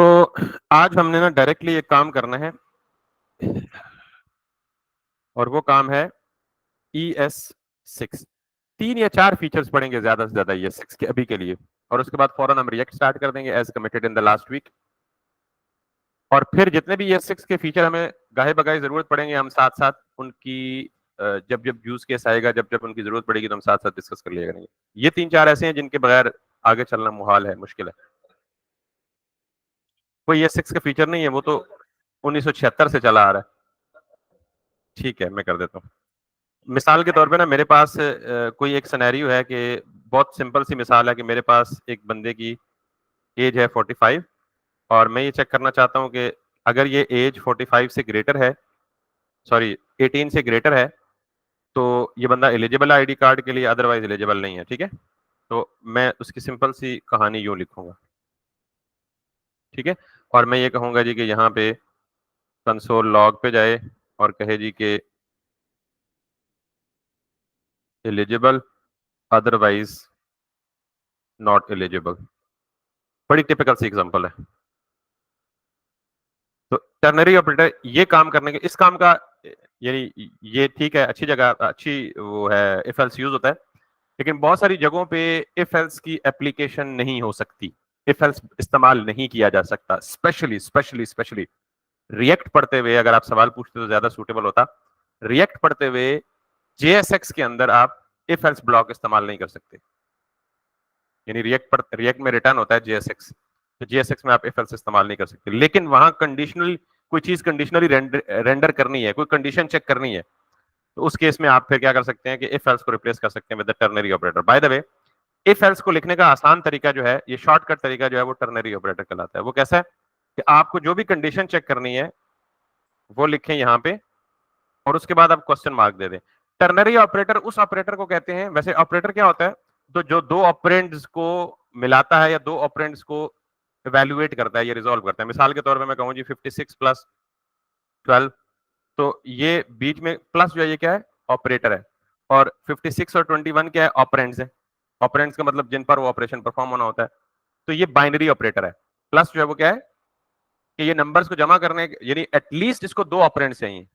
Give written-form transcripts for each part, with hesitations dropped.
तो आज हमने ना डायरेक्टली एक काम करना है और वो काम है ES6। 3 या 4 फीचर्स पढ़ेंगे ज्यादा से ज्यादा ES6 के अभी के लिए, और उसके बाद फौरन हम रिएक्ट स्टार्ट कर देंगे as committed in the last week. और फिर जितने भी ES6 के फीचर हमें गाहे बगाहे जरूरत पड़ेंगे, हम साथ साथ उनकी जब जब यूज केस आएगा, जब जब उनकी जरूरत पड़ेगी, तो हम साथ साथ डिस्कस कर लिया करेंगे। ये 3-4 ऐसे हैं जिनके बगैर आगे चलना मुहाल है, मुश्किल है। कोई ES6 का फीचर नहीं है, वो तो 1976 से चला आ रहा है। ठीक है, मैं कर देता हूँ। मिसाल के तौर पे ना मेरे पास कोई एक सिनेरियो है कि बहुत सिंपल सी मिसाल है कि मेरे पास एक बंदे की एज है 45, और मैं ये चेक करना चाहता हूँ कि अगर ये एज 45 से ग्रेटर है, सॉरी 18 से ग्रेटर है, तो ये बंदा एलिजिबल है आईडी कार्ड के लिए, अदरवाइज एलिजिबल नहीं है। ठीक है, तो मैं उसकी सिंपल सी कहानी यूं लिखूंगा। ठीक है, और मैं ये कहूंगा जी कि यहाँ पे कंसोल लॉग पे जाए और कहे जी कि एलिजिबल अदरवाइज नॉट एलिजिबल। बड़ी टिपिकल सी एग्जांपल है। तो टर्नरी ऑपरेटर ये काम करने के, इस काम का यानी ये ठीक है, अच्छी जगह, अच्छी वो है, इफ एल्स यूज होता है, लेकिन बहुत सारी जगहों पे इफ एल्स की एप्लीकेशन नहीं हो सकती, इफ एल्स इस्तेमाल नहीं किया जा सकता। स्पेशली स्पेशली स्पेशली रिएक्ट पढ़ते हुए अगर आप सवाल पूछते तो ज्यादा सूटेबल होता। रिएक्ट पढ़ते हुए JSX के अंदर आप इफ एल्स ब्लॉक इस्तेमाल नहीं कर सकते। यानी रिएक्ट में रिटर्न होता है JSX, तो JSX में आप इफ एल्स इस्तेमाल नहीं कर सकते। लेकिन वहां कंडीशनल कोई चीज कंडीशनली रेंडर करनी है, कोई कंडीशन चेक करनी है, तो उस केस में आप फिर क्या कर सकते हैं कि इफ एल्स को रिप्लेस कर सकते हैं with the ternary operator. By the way, if else को लिखने का आसान तरीका जो है, ये शॉर्टकट तरीका जो है, वो टर्नरी ऑपरेटर कहलाता है। वो कैसा है कि आपको जो भी कंडीशन चेक करनी है वो लिखें यहाँ पे, और उसके बाद आप क्वेश्चन मार्क दे दें। टर्नरी ऑपरेटर उस ऑपरेटर को कहते हैं, वैसे ऑपरेटर क्या होता है, तो जो दो ऑपरेंड्स को मिलाता है या दो ऑपरेंड्स को इवेल्युएट करता है, ये रिजॉल्व करता है। मिसाल के तौर पे मैं कहूँ जी 56 प्लस 12, तो ये बीच में प्लस जो है ये क्या है, ऑपरेटर है। और 56 और 21 क्या है, ऑपरेंड्स है। ऑपरेंड्स का मतलब जिन पर वो ऑपरेशन परफॉर्म होना होता है, तो ये बाइनरी ऑपरेटर है। प्लस जो है वो क्या है कि ये नंबर्स को जमा करने, यानी एटलीस्ट इसको दो ऑपरेंड्स चाहिए।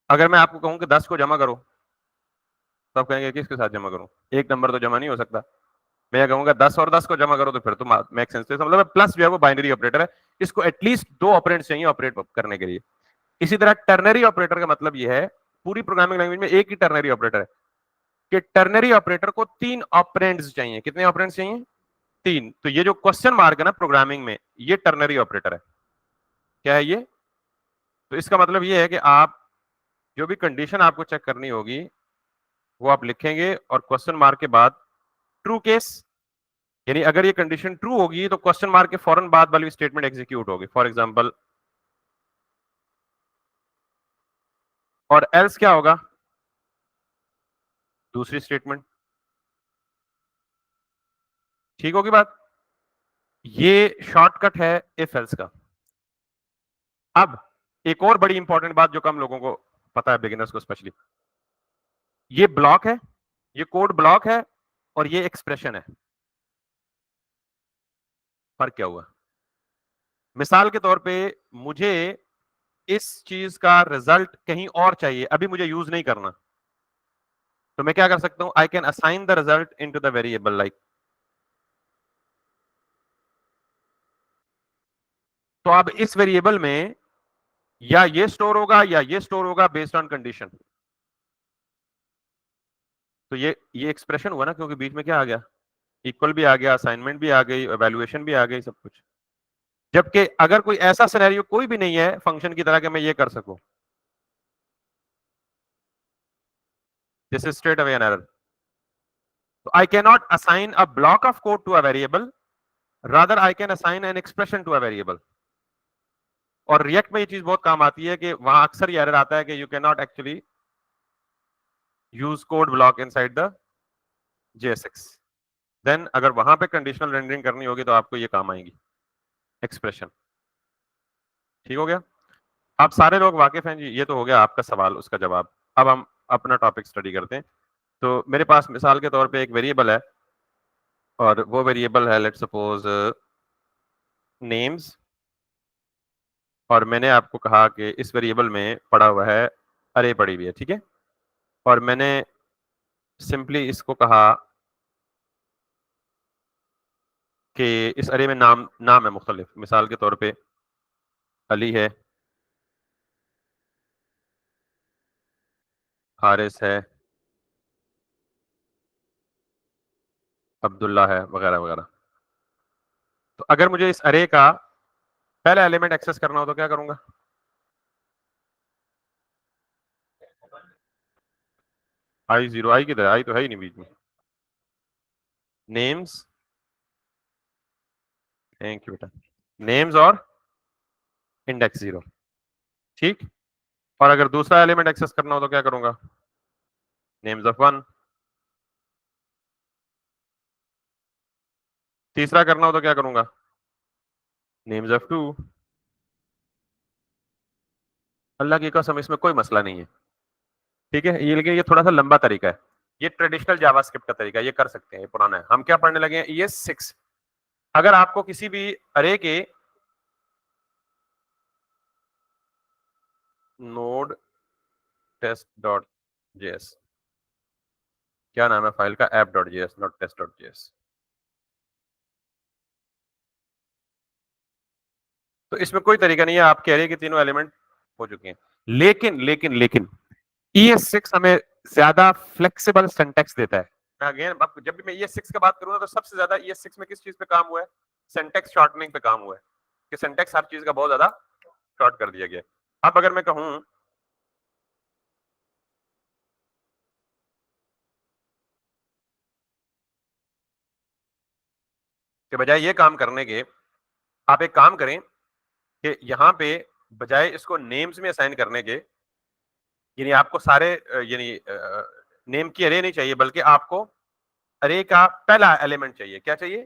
अगर मैं आपको कहूं कि 10 को जमा करो, तो आप कहेंगे किसके साथ जमा करूं, एक नंबर तो जमा नहीं हो सकता। मैं कहूंगा 10 और 10 को जमा करो, तो फिर तो मेक सेंस। तो मतलब प्लस जो है वो बाइनरी ऑपरेटर है, इसको एटलीस्ट दो ऑपरेंड्स चाहिए ऑपरेट करने के लिए। इसी तरह टर्नरी ऑपरेटर का मतलब यह है, पूरी प्रोग्रामिंग लैंग्वेज में एक ही टर्नरी ऑपरेटर है, कि टर्नरी ऑपरेटर को 3 ऑपरेंड्स चाहिए। कितने ऑपरेंड्स चाहिए? 3। तो ये जो क्वेश्चन मार्क है ना प्रोग्रामिंग में, ये टर्नरी ऑपरेटर है। क्या है ये? तो इसका मतलब ये है कि आप जो भी कंडीशन आपको चेक करनी होगी वो आप लिखेंगे, और क्वेश्चन मार्क के बाद ट्रू केस, यानी अगर ये कंडीशन ट्रू होगी तो क्वेश्चन मार्क के फौरन बाद वाली स्टेटमेंट एग्जीक्यूट होगी। फॉर एग्जांपल, और एल्स क्या होगा, दूसरी स्टेटमेंट। ठीक होगी बात? ये शॉर्टकट है इफ एल्स का। अब एक और बड़ी इंपॉर्टेंट बात जो कम लोगों को पता है, बिगिनर्स को स्पेशली, ये ब्लॉक है, ये कोड ब्लॉक है, और ये एक्सप्रेशन है। फर्क क्या हुआ? मिसाल के तौर पे मुझे इस चीज का रिजल्ट कहीं और चाहिए, अभी मुझे यूज नहीं करना, तो मैं क्या कर सकता हूं, आई can assign the result into the variable like. तो अब इस वेरिएबल में या ये स्टोर होगा या ये स्टोर होगा बेस्ड ऑन कंडीशन। तो ये एक्सप्रेशन हुआ ना, क्योंकि बीच में क्या आ गया, इक्वल भी आ गया, असाइनमेंट भी आ गई, एवेल्युएशन भी आ गई, सब कुछ। जबकि अगर कोई ऐसा सिनेरियो कोई भी नहीं है फंक्शन की तरह कि मैं ये कर सकूं, this is straight away an error. तो I can not assign a block of code to a variable, rather I can assign an expression to a variable. और रिएक्ट में ये चीज बहुत काम आती है कि वहां अक्सर ये एरर आता है कि you can not actually use code block inside the JSX। Then अगर वहां पे कंडीशनल रेंडरिंग करनी होगी तो आपको ये काम आएगी एक्सप्रेशन। ठीक हो गया? आप सारे लोग वाकिफ हैं जी, ये तो हो गया आपका सवाल, उसका जवाब। अब हम अपना टॉपिक स्टडी करते हैं। तो मेरे पास मिसाल के तौर पे एक वेरिएबल है, और वो वेरिएबल है लेट्स सपोज नेम्स, और मैंने आपको कहा कि इस वेरिएबल में पड़ा हुआ है अरे पड़ी हुई है, ठीक है, और मैंने सिंपली इसको कहा कि इस अरे में नाम नाम है मुख्तलिफ, मिसाल के तौर पे अली है, हारिस है, अब्दुल्ला है, वगैरह वगैरह। तो अगर मुझे इस अरे का पहला एलिमेंट एक्सेस करना हो तो क्या करूंगा? आई जीरो, आई किधर है? आई तो है ही नहीं बीच में। नेम्स, थैंक यू बेटा, नेम्स और इंडेक्स जीरो, ठीक। और अगर दूसरा एलिमेंट एक्सेस करना हो तो क्या करूंगा? Names of one. तीसरा करना हो तो क्या करूंगा? Names of to. अल्लाह की कसम इसमें कोई मसला नहीं है, ठीक है, ये लेकिन ये थोड़ा सा लंबा तरीका है, ये ट्रेडिशनल जावास्क्रिप्ट का तरीका है, ये कर सकते हैं, ये पुराना है। हम क्या पढ़ने लगे हैं? ES6। अगर आपको किसी भी अरे के नोड टेस्ट डॉट जेएस, क्या नाम है फाइल का? App dot JS, not test dot JS. तो इसमें कोई तरीका नहीं है, आप कह रहे हैं कि तीनों एलिमेंट हो चुके हैं, लेकिन ES6 हमें ज्यादा फ्लेक्सिबल सिंटैक्स देता है। अगेन जब भी मैं ES6 की बात करूंगा तो सबसे ज्यादा ES6 में किस चीज पे काम हुआ है? सिंटैक्स शॉर्टनिंग पे काम हुआ है, कि सिंटैक्स हर चीज का बहुत ज्यादा शॉर्ट कर दिया गया। अब अगर मैं कहूं कि बजाय ये काम करने के आप एक काम करें कि यहाँ पे बजाय इसको नेम्स में असाइन करने के, यानी आपको सारे यानी नेम की अरे नहीं चाहिए, बल्कि आपको अरे का पहला एलिमेंट चाहिए। क्या चाहिए?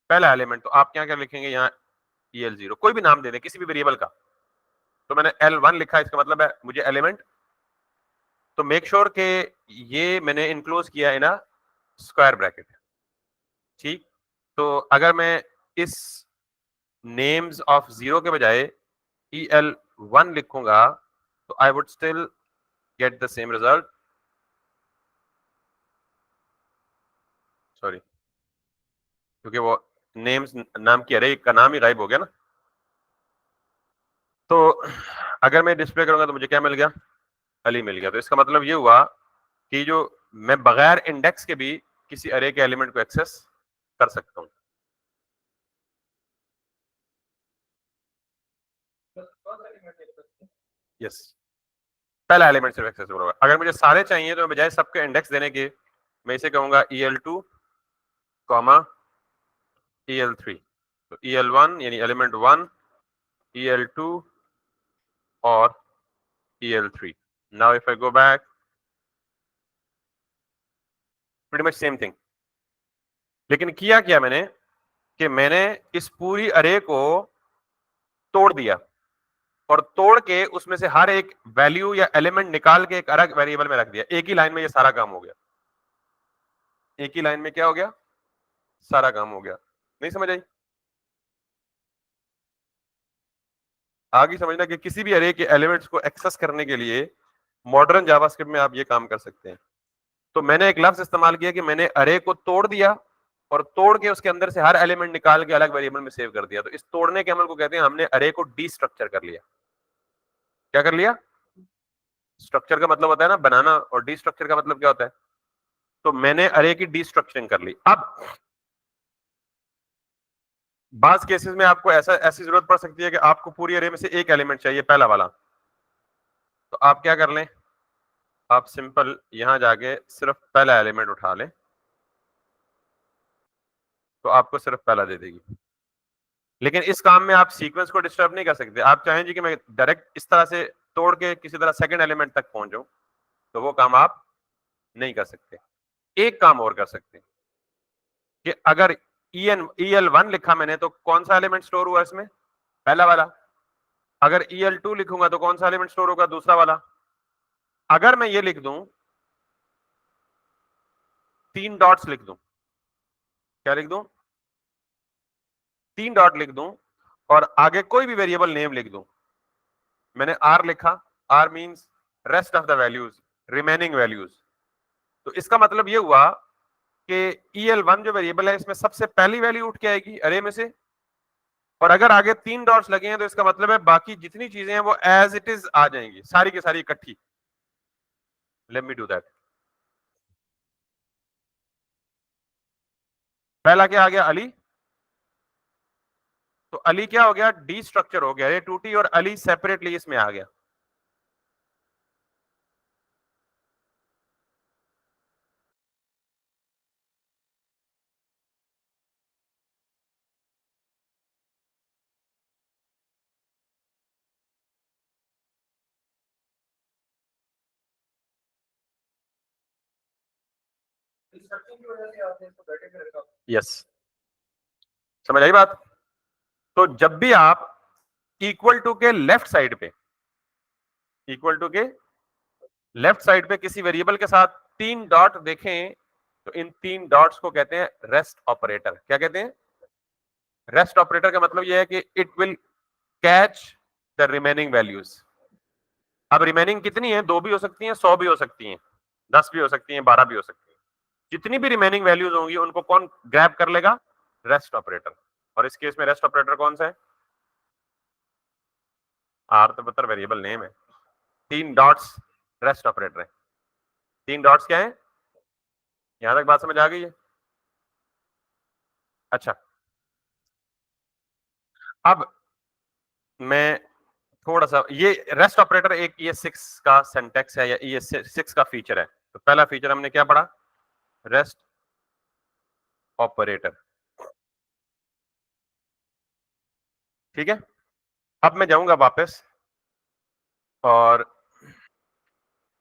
पहला एलिमेंट। तो आप क्या क्या लिखेंगे यहाँ? EL0, कोई भी नाम दे दें किसी भी वेरिएबल का। तो मैंने L1 लिखा, इसका मतलब है मुझे एलिमेंट, तो मेक श्योर के ये मैंने इनक्लोज किया इन स्क्वायर ब्रैकेट, ठीक। तो अगर मैं इस नेम्स ऑफ जीरो के बजाय EL1 लिखूंगा तो I would still get the same result. Sorry, क्योंकि वो नेम्स नाम की अरे का नाम ही गायब हो गया ना। तो अगर मैं डिस्प्ले करूंगा तो मुझे क्या मिल गया? अली मिल गया। तो इसका मतलब ये हुआ कि जो मैं बगैर इंडेक्स के भी किसी अरे के एलिमेंट को एक्सेस कर सकता हूं। यस, पहला एलिमेंट सिर्फ एक्सेसिबल होगा। अगर मुझे सारे चाहिए तो बजाय सबके इंडेक्स देने के मैं इसे कहूंगा EL2 कॉमा EL3। तो EL1 यानी एलिमेंट 1, EL2 और EL3। Now if I go back, pretty much same thing. लेकिन किया क्या मैंने कि मैंने इस पूरी अरे को तोड़ दिया, और तोड़ के उसमें से हर एक वैल्यू या एलिमेंट निकाल के एक अलग वेरिएबल में रख दिया। एक ही लाइन में ये सारा काम हो गया। एक ही लाइन में क्या हो गया? सारा काम हो गया। नहीं समझ आई? आगे समझना कि किसी भी अरे के एलिमेंट्स को एक्सेस करने के लिए मॉडर्न जावास्क्रिप्ट में आप ये काम कर सकते हैं। तो मैंने एक लफ्ज इस्तेमाल किया कि मैंने अरे को तोड़ दिया, और तोड़ के उसके अंदर से हर एलिमेंट निकाल के अलग वेरिएबल में सेव कर दिया। तो इस तोड़ने के अमल को कहते हैं हमने अरे को डीस्ट्रक्चर कर लिया। क्या कर लिया? स्ट्रक्चर का मतलब होता है ना बनाना, और डीस्ट्रक्चर का मतलब क्या होता है? तो मैंने अरे की डीस्ट्रक्चरिंग कर ली। अब बाज केसेस में आपको ऐसी जरूरत पड़ सकती है कि आपको पूरी अरे में से एक एलिमेंट चाहिए, पहला वाला। तो आप क्या कर लें? आप सिंपल यहां जाके सिर्फ पहला एलिमेंट उठा लें, तो आपको सिर्फ पहला दे देगी। लेकिन इस काम में आप सीक्वेंस को डिस्टर्ब नहीं कर सकते। आप चाहें जी कि मैं डायरेक्ट इस तरह से तोड़ के किसी तरह सेकंड एलिमेंट तक पहुंच जाऊं, तो वो काम आप नहीं कर सकते। एक काम और कर सकते हैं कि अगर EL1 लिखा मैंने तो कौन सा एलिमेंट स्टोर हुआ इसमें? पहला वाला। अगर EL2 लिखूंगा तो कौन सा एलिमेंट स्टोर होगा? दूसरा वाला। अगर मैं ये लिख दूं, 3 डॉट्स लिख दूं, क्या लिख दूं? 3 डॉट लिख दूं, और आगे कोई भी वेरिएबल नेम लिख दूं, मैंने आर लिखा, R means rest of the values, remaining values. तो इसका मतलब ये हुआ कि EL1 जो वेरिएबल है इसमें सबसे पहली वैल्यू उठ के आएगी अरे में से, और अगर आगे 3 डॉट्स लगे हैं तो इसका मतलब है बाकी जितनी चीजें हैं वो एज इट इज आ जाएंगी, सारी की सारी इकट्ठी। Let me do that. पहला क्या आ गया, अली। तो अली क्या हो गया, डी स्ट्रक्चर हो गया, ये टूटी और अली सेपरेटली इसमें आ गया। यस, समझ आई बात। तो जब भी आप इक्वल टू के लेफ्ट साइड पे, इक्वल टू के लेफ्ट साइड पे किसी वेरिएबल के साथ 3 डॉट देखें, तो इन 3 डॉट्स को कहते हैं रेस्ट ऑपरेटर। क्या कहते हैं? रेस्ट ऑपरेटर का मतलब यह है कि it will catch the remaining values. अब रिमेनिंग कितनी है? 2 भी हो सकती हैं, 100 भी हो सकती हैं, 10 भी हो सकती हैं, 12 भी हो सकती हैं। जितनी भी रिमेनिंग वैल्यूज होंगी उनको कौन ग्रैब कर लेगा? Rest operator. और इस केस में रेस्ट ऑपरेटर कौन सा है? आर तो बता वेरिएबल नेम है, 3 डॉट्स रेस्ट ऑपरेटर है। 3 डॉट्स क्या है? यहां तक बात समझ आ गई है? अच्छा, अब मैं थोड़ा सा, ये रेस्ट ऑपरेटर एक ES6 का सिंटैक्स है या ES6 का फीचर है। तो पहला फीचर हमने क्या पढ़ा? Rest operator. ठीक है, अब मैं जाऊंगा वापस, और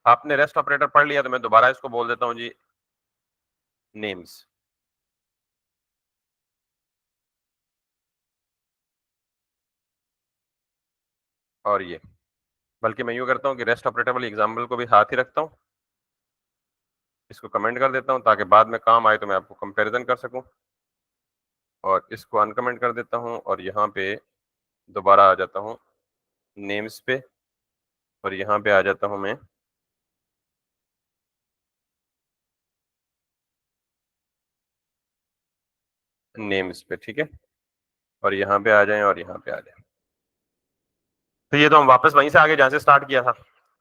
आपने रेस्ट ऑपरेटर पढ़ लिया तो मैं दोबारा इसको बोल देता हूं जी, नेम्स। और ये, बल्कि मैं यूं करता हूं कि रेस्ट ऑपरेटर वाली एग्जांपल को भी साथ ही रखता हूं, इसको कमेंट कर देता हूं ताकि बाद में काम आए तो मैं आपको कंपैरिजन कर सकूं। और इसको अनकमेंट कर देता हूं और यहाँ पे दोबारा आ जाता हूं नेम्स पे, और यहाँ पे आ जाता हूं मैं नेम्स पे। ठीक है, और यहाँ पे आ जाएं और यहाँ पे आ जाएं। तो ये तो हम वापस वहीं से आगे जहां से स्टार्ट किया था।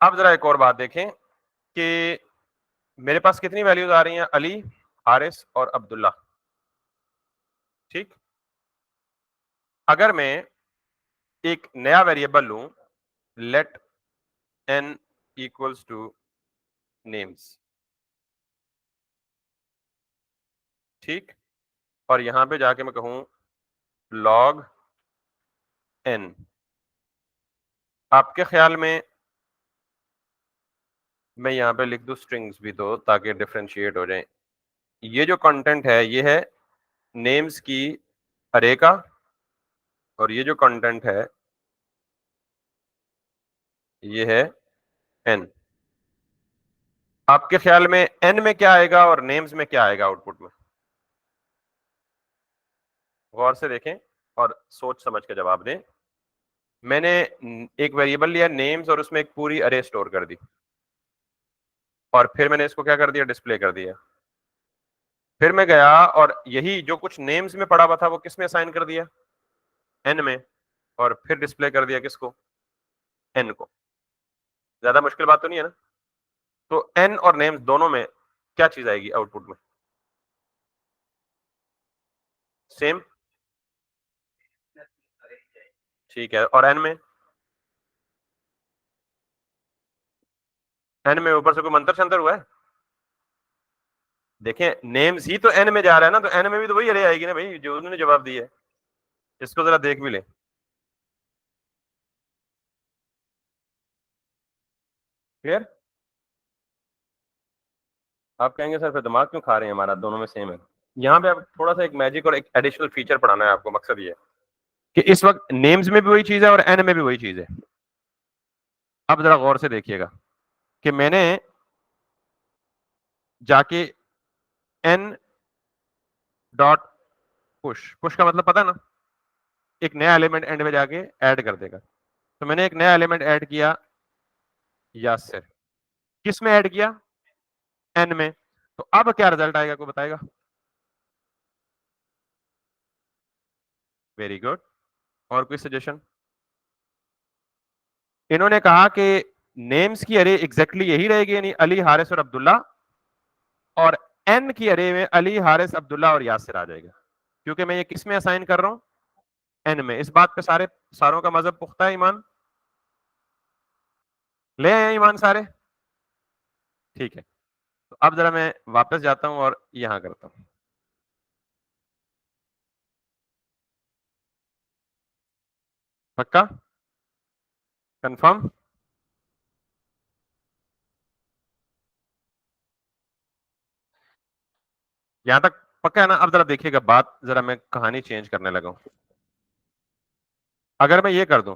अब जरा एक और बात देखें कि मेरे पास कितनी वैल्यूज आ रही हैं, अली, हारिस और अब्दुल्ला। ठीक, अगर मैं एक नया वेरिएबल लूं, let n equals to names, ठीक, और यहां पे जाके मैं कहूं log n, आपके ख्याल में मैं यहां पे लिख दूं स्ट्रिंग्स भी तो, ताकि डिफरेंशिएट हो जाए। ये जो कंटेंट है ये है नेम्स की अरे का, और ये जो कंटेंट है ये है n। आपके ख्याल में n में क्या आएगा और नेम्स में क्या आएगा आउटपुट में? गौर से देखें और सोच समझ के जवाब दें। मैंने एक वेरिएबल लिया नेम्स और उसमें एक पूरी अरे स्टोर कर दी, और फिर मैंने इसको क्या कर दिया, डिस्प्ले कर दिया। फिर मैं गया और यही जो कुछ नेम्स में पड़ा हुआ था वो किस में असाइन कर दिया? n में, और फिर डिस्प्ले कर दिया किसको? n को। ज्यादा मुश्किल बात तो नहीं है ना? तो n और नेम्स दोनों में क्या चीज आएगी आउटपुट में? सेम। ठीक है, और n में? n में ऊपर से कोई मंत्र शंतर हुआ है? देखें, नेम्स ही तो n में जा रहा है ना, तो n में भी तो वही अरे आएगी ना भाई जो उन्होंने जवाब दिया है। इसको जरा देख भी ले। क्लियर? आप कहेंगे सर फिर दिमाग क्यों खा रहे हैं, हमारा दोनों में सेम है। यहाँ पे अब थोड़ा सा एक मैजिक और एक एडिशनल फीचर पढ़ाना है आपको। मकसद ये है कि इस वक्त नेम्स में भी वही चीज है और एन में भी वही चीज है। अब जरा गौर से देखिएगा कि मैंने जाके एन डॉट पुश, पुश का मतलब पता है ना, एक नया एलिमेंट एंड में जाके ऐड कर देगा। तो मैंने एक नया एलिमेंट ऐड किया यासिर, किस में ऐड किया? एन में। तो अब क्या रिजल्ट आएगा, कोई बताएगा? Very good. और कोई सजेशन? इन्होंने कहा कि नेम्स की अरे एग्जैक्टली यही रहेगी, यानी अली, हारिस और अब्दुल्ला, और एन की अरे में अली, हारिस, अब्दुल्ला और यासिर आ जाएगा, क्योंकि मैं ये किस में असाइन कर रहा हूं? एन में। इस बात पे सारों का मजहब पुख्ता है, ईमान ले आए हैं, ईमान सारे? ठीक है। तो अब जरा मैं वापस जाता हूं और यहां करता हूं। पक्का? कंफर्म? यहां तक पक्का है ना? अब जरा देखिएगा बात, जरा मैं कहानी चेंज करने लगा हूं। अगर मैं ये कर दूं,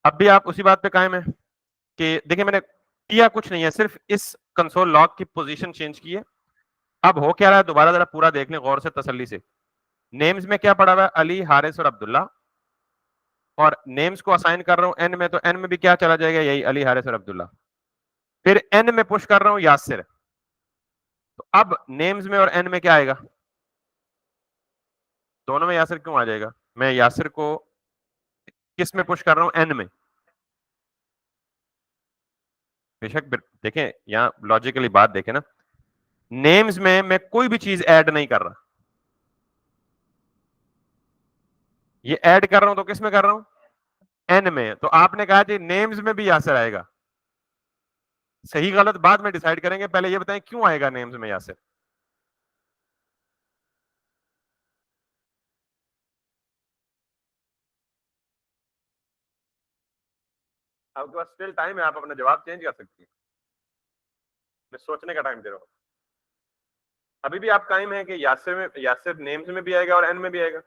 अब भी आप उसी बात पे कायम है कि देखिए मैंने किया कुछ नहीं है, सिर्फ इस कंसोल लॉग की पोजीशन चेंज की है। अब हो क्या रहा है दोबारा जरा पूरा देख लें गौर से, तसल्ली से। नेम्स में क्या पड़ा हुआ है? अली, हारिस और अब्दुल्ला। और नेम्स को असाइन कर रहा हूं एन में, तो एन में भी क्या चला जाएगा? यही अली, हारिस और अब्दुल्ला। फिर एन में पुश कर रहा हूं यासिर। तो अब नेम्स में और एन में क्या आएगा? दोनों में यासिर क्यों आ जाएगा? मैं यासिर को किस में पुश कर रहा हूं? एन में। बेशक देखें, यहां लॉजिकली बात देखें ना, नेम्स में मैं कोई भी चीज ऐड नहीं कर रहा, ये ऐड कर रहा हूं तो किस में कर रहा हूं? एन में। तो आपने कहा कि नेम्स में भी यासिर आएगा। सही गलत बाद में डिसाइड करेंगे, पहले ये बताएं क्यों आएगा नेम्स में यासिर? आपके पास स्टिल टाइम है, आप अपना जवाब चेंज कर सकती हैं। मैं सोचने का टाइम दे रहा हूं। अभी भी आप कायम है कि यासिर में, यासिर नेम्स में भी आएगा और एन में भी आएगा?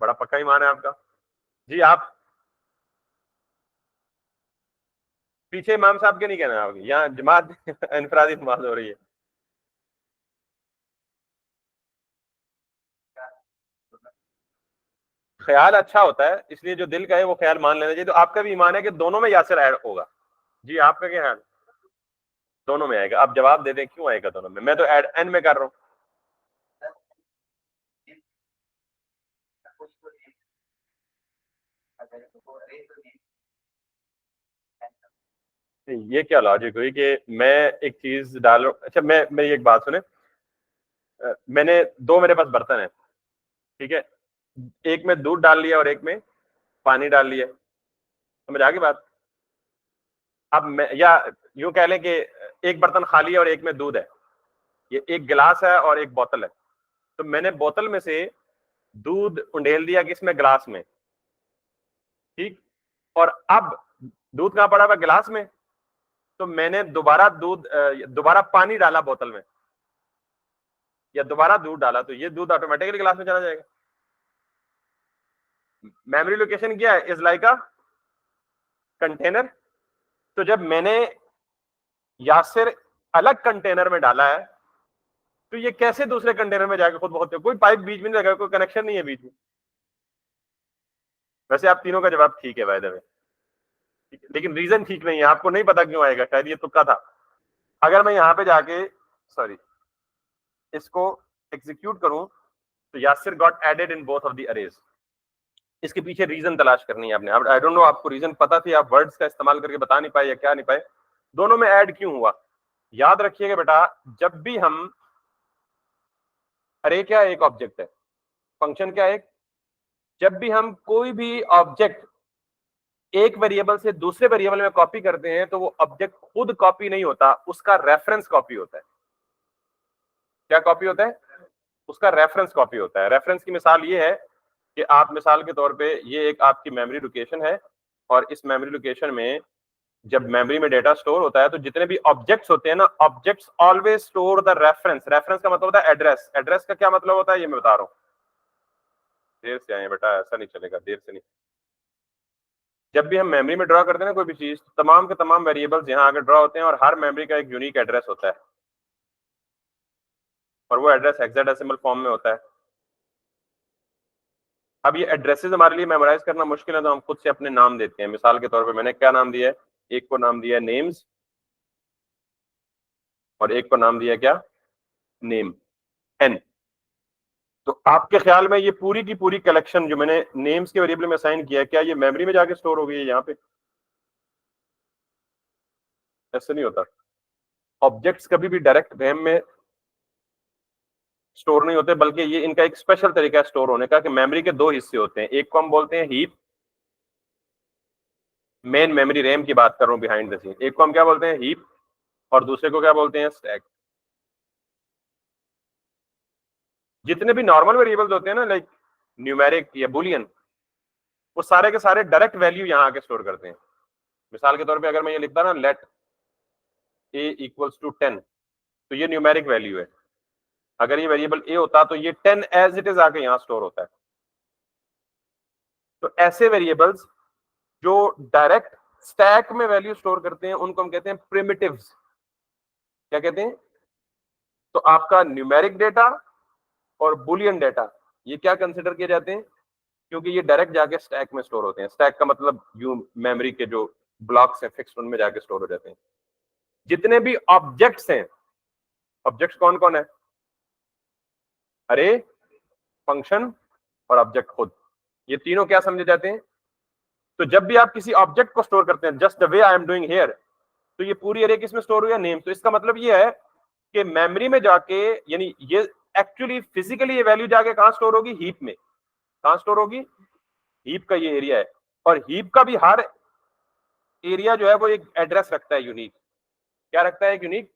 बड़ा पक्का ईमान है आपका। जी आप पीछे इमाम साहब के नहीं कहना, आपकी यहाँ जमात इनफरादी नमाज हो रही है। ख्याल अच्छा होता है, इसलिए जो दिल का है वो ख्याल मान लेना चाहिए। तो आपका भी ईमान है कि दोनों में यासिर ऐड होगा? जी आपका क्या ख्याल? दोनों में आएगा। आप जवाब दे दें क्यों आएगा दोनों में। मैं तो ऐड एन में कर रहा हूँ। ये क्या लॉजिक हुई कि मैं एक चीज डाल, अच्छा मैं मेरी एक बात सुने। मैंने दो, मेरे पास बर्तन है, ठीक है, एक में दूध डाल लिया और एक में पानी डाल लिया, समझ आ गई बात? अब मैं, या यूं कह लें कि एक बर्तन खाली है और एक में दूध है, ये एक गिलास है और एक बोतल है। तो मैंने बोतल में से दूध उंडेल दिया किसमें? गिलास में, ठीक। और अब दूध कहां पड़ा हुआ? गिलास में। तो मैंने दोबारा पानी डाला बोतल में, या दोबारा दूध डाला, तो ये दूध ऑटोमेटिकली गिलास में चला जाएगा। मेमोरी लोकेशन क्या है? Is like a container. तो जब मैंने यासिर अलग कंटेनर में डाला है, तो ये कैसे दूसरे कंटेनर में जाके खुद बहुत, कोई पाइप बीच में नहीं लगा, कोई कनेक्शन नहीं है बीच में। वैसे आप तीनों का जवाब ठीक है बाय द वे, लेकिन रीजन ठीक नहीं है, आपको नहीं पता क्यों आएगा, शायद ये तुक्का था। अगर मैं यहां पे जाके, सॉरी, इसको एग्जीक्यूट करूं, तो Yasir got added in both of the arrays. इसके पीछे रीजन तलाश करनी है आपने। आई डोंट नो आपको रीजन पता थी, आप वर्ड्स का इस्तेमाल करके बता नहीं पाए या क्या नहीं पाए, दोनों में ऐड क्यों हुआ? याद रखिएगा बेटा, जब भी हम, अरे क्या एक ऑब्जेक्ट है, फंक्शन क्या है? जब भी हम कोई भी ऑब्जेक्ट एक वेरिएबल से दूसरे वेरिएबल में कॉपी करते हैं, तो वो ऑब्जेक्ट खुद कॉपी नहीं होता, उसका रेफरेंस कॉपी होता है। क्या कॉपी होता है? उसका रेफरेंस कॉपी होता है। रेफरेंस की मिसाल ये है कि आप मिसाल के तौर पे, ये एक आपकी मेमोरी लोकेशन है, और इस मेमोरी लोकेशन में जब मेमोरी में डेटा स्टोर होता है, तो जितने भी ऑब्जेक्ट्स होते हैं ना, objects always store the reference. Reference का मतलब होता है एड्रेस। एड्रेस का क्या मतलब होता है ये मैं बता रहा हूँ। देर से आए बेटा, ऐसा नहीं चलेगा, देर से नहीं। जब भी हम मेमोरी में ड्रॉ करते हैं ना कोई भी चीज, तमाम के तमाम वेरिएबल्स यहाँ आगे ड्रॉ होते हैं, और हर मेमोरी का एक यूनिक एड्रेस होता है। और वो एड्रेस हेक्साडेसिमल फॉर्म में होता है। अब ये एड्रेसेस हमारे लिए मेमोराइज करना मुश्किल है, तो हम खुद से अपने नाम देते हैं। मिसाल के तौर पे मैंने क्या नाम दिया है, एक को नाम दिया है नेम्स और एक को नाम दिया है क्या, नेम, एन। तो आपके ख्याल में ये पूरी की पूरी कलेक्शन जो मैंने नेम्स के वेरिएबल में असाइन किया है, क्या ये मेमोरी में जाके स्टोर हो गई है यहाँ पे? ऐसे नहीं होता। ऑब्जेक्ट्स कभी भी डायरेक्ट रैम में स्टोर नहीं होते, बल्कि ये इनका एक स्पेशल तरीका है स्टोर होने का कि मेमोरी के दो हिस्से होते हैं। एक को हम बोलते हैं हीप, मेन मेमोरी रैम की बात कर रहा हूं बिहाइंड द सीन। एक को हम क्या बोलते हैं, हीप, और दूसरे को क्या बोलते हैं, स्टैक। जितने भी नॉर्मल वेरिएबल्स होते हैं ना, लाइक न्यूमेरिक या बुलियन, वो सारे के सारे डायरेक्ट वैल्यू यहाँ आके स्टोर करते हैं। मिसाल के तौर पे अगर मैं ये लिखता ना लेट a इक्वल्स टू 10, तो ये न्यूमेरिक वैल्यू है। अगर ये वेरिएबल a होता तो ये 10 एज इट इज आके यहाँ स्टोर होता है। तो ऐसे वेरिएबल्स जो डायरेक्ट स्टैक में वैल्यू स्टोर करते हैं उनको हम कहते हैं प्रिमिटिव्स। क्या कहते हैं? तो आपका न्यूमेरिक डेटा और बुलियन डेटा ये क्या कंसिडर किए जाते हैं, क्योंकि ये डायरेक्ट जाके स्टैक में स्टोर होते हैं। स्टैक का मतलब यू मेमोरी के जो ब्लॉक्स हैं फिक्स्ड, उनमें जाके स्टोर हो जाते हैं। जितने भी ऑब्जेक्ट्स हैं, ऑब्जेक्ट्स कौन कौन है, अरे, फंक्शन और ऑब्जेक्ट खुद, ये तीनों क्या समझे जाते हैं? तो जब भी आप किसी ऑब्जेक्ट को स्टोर करते हैं, just the way I am doing here, तो ये पूरी अरे किसमें स्टोर हुई है, नेम। तो इसका मतलब ये है कि मेमोरी में जाके, यानी ये एक्चुअली फिजिकली ये वैल्यू जाके कहां स्टोर होगी, हीप में। कहां स्टोर होगी, हीप का ये एरिया है। और हीप का भी हर एरिया जो है वो एक एड्रेस रखता है यूनिक। क्या रखता है, एक यूनिक।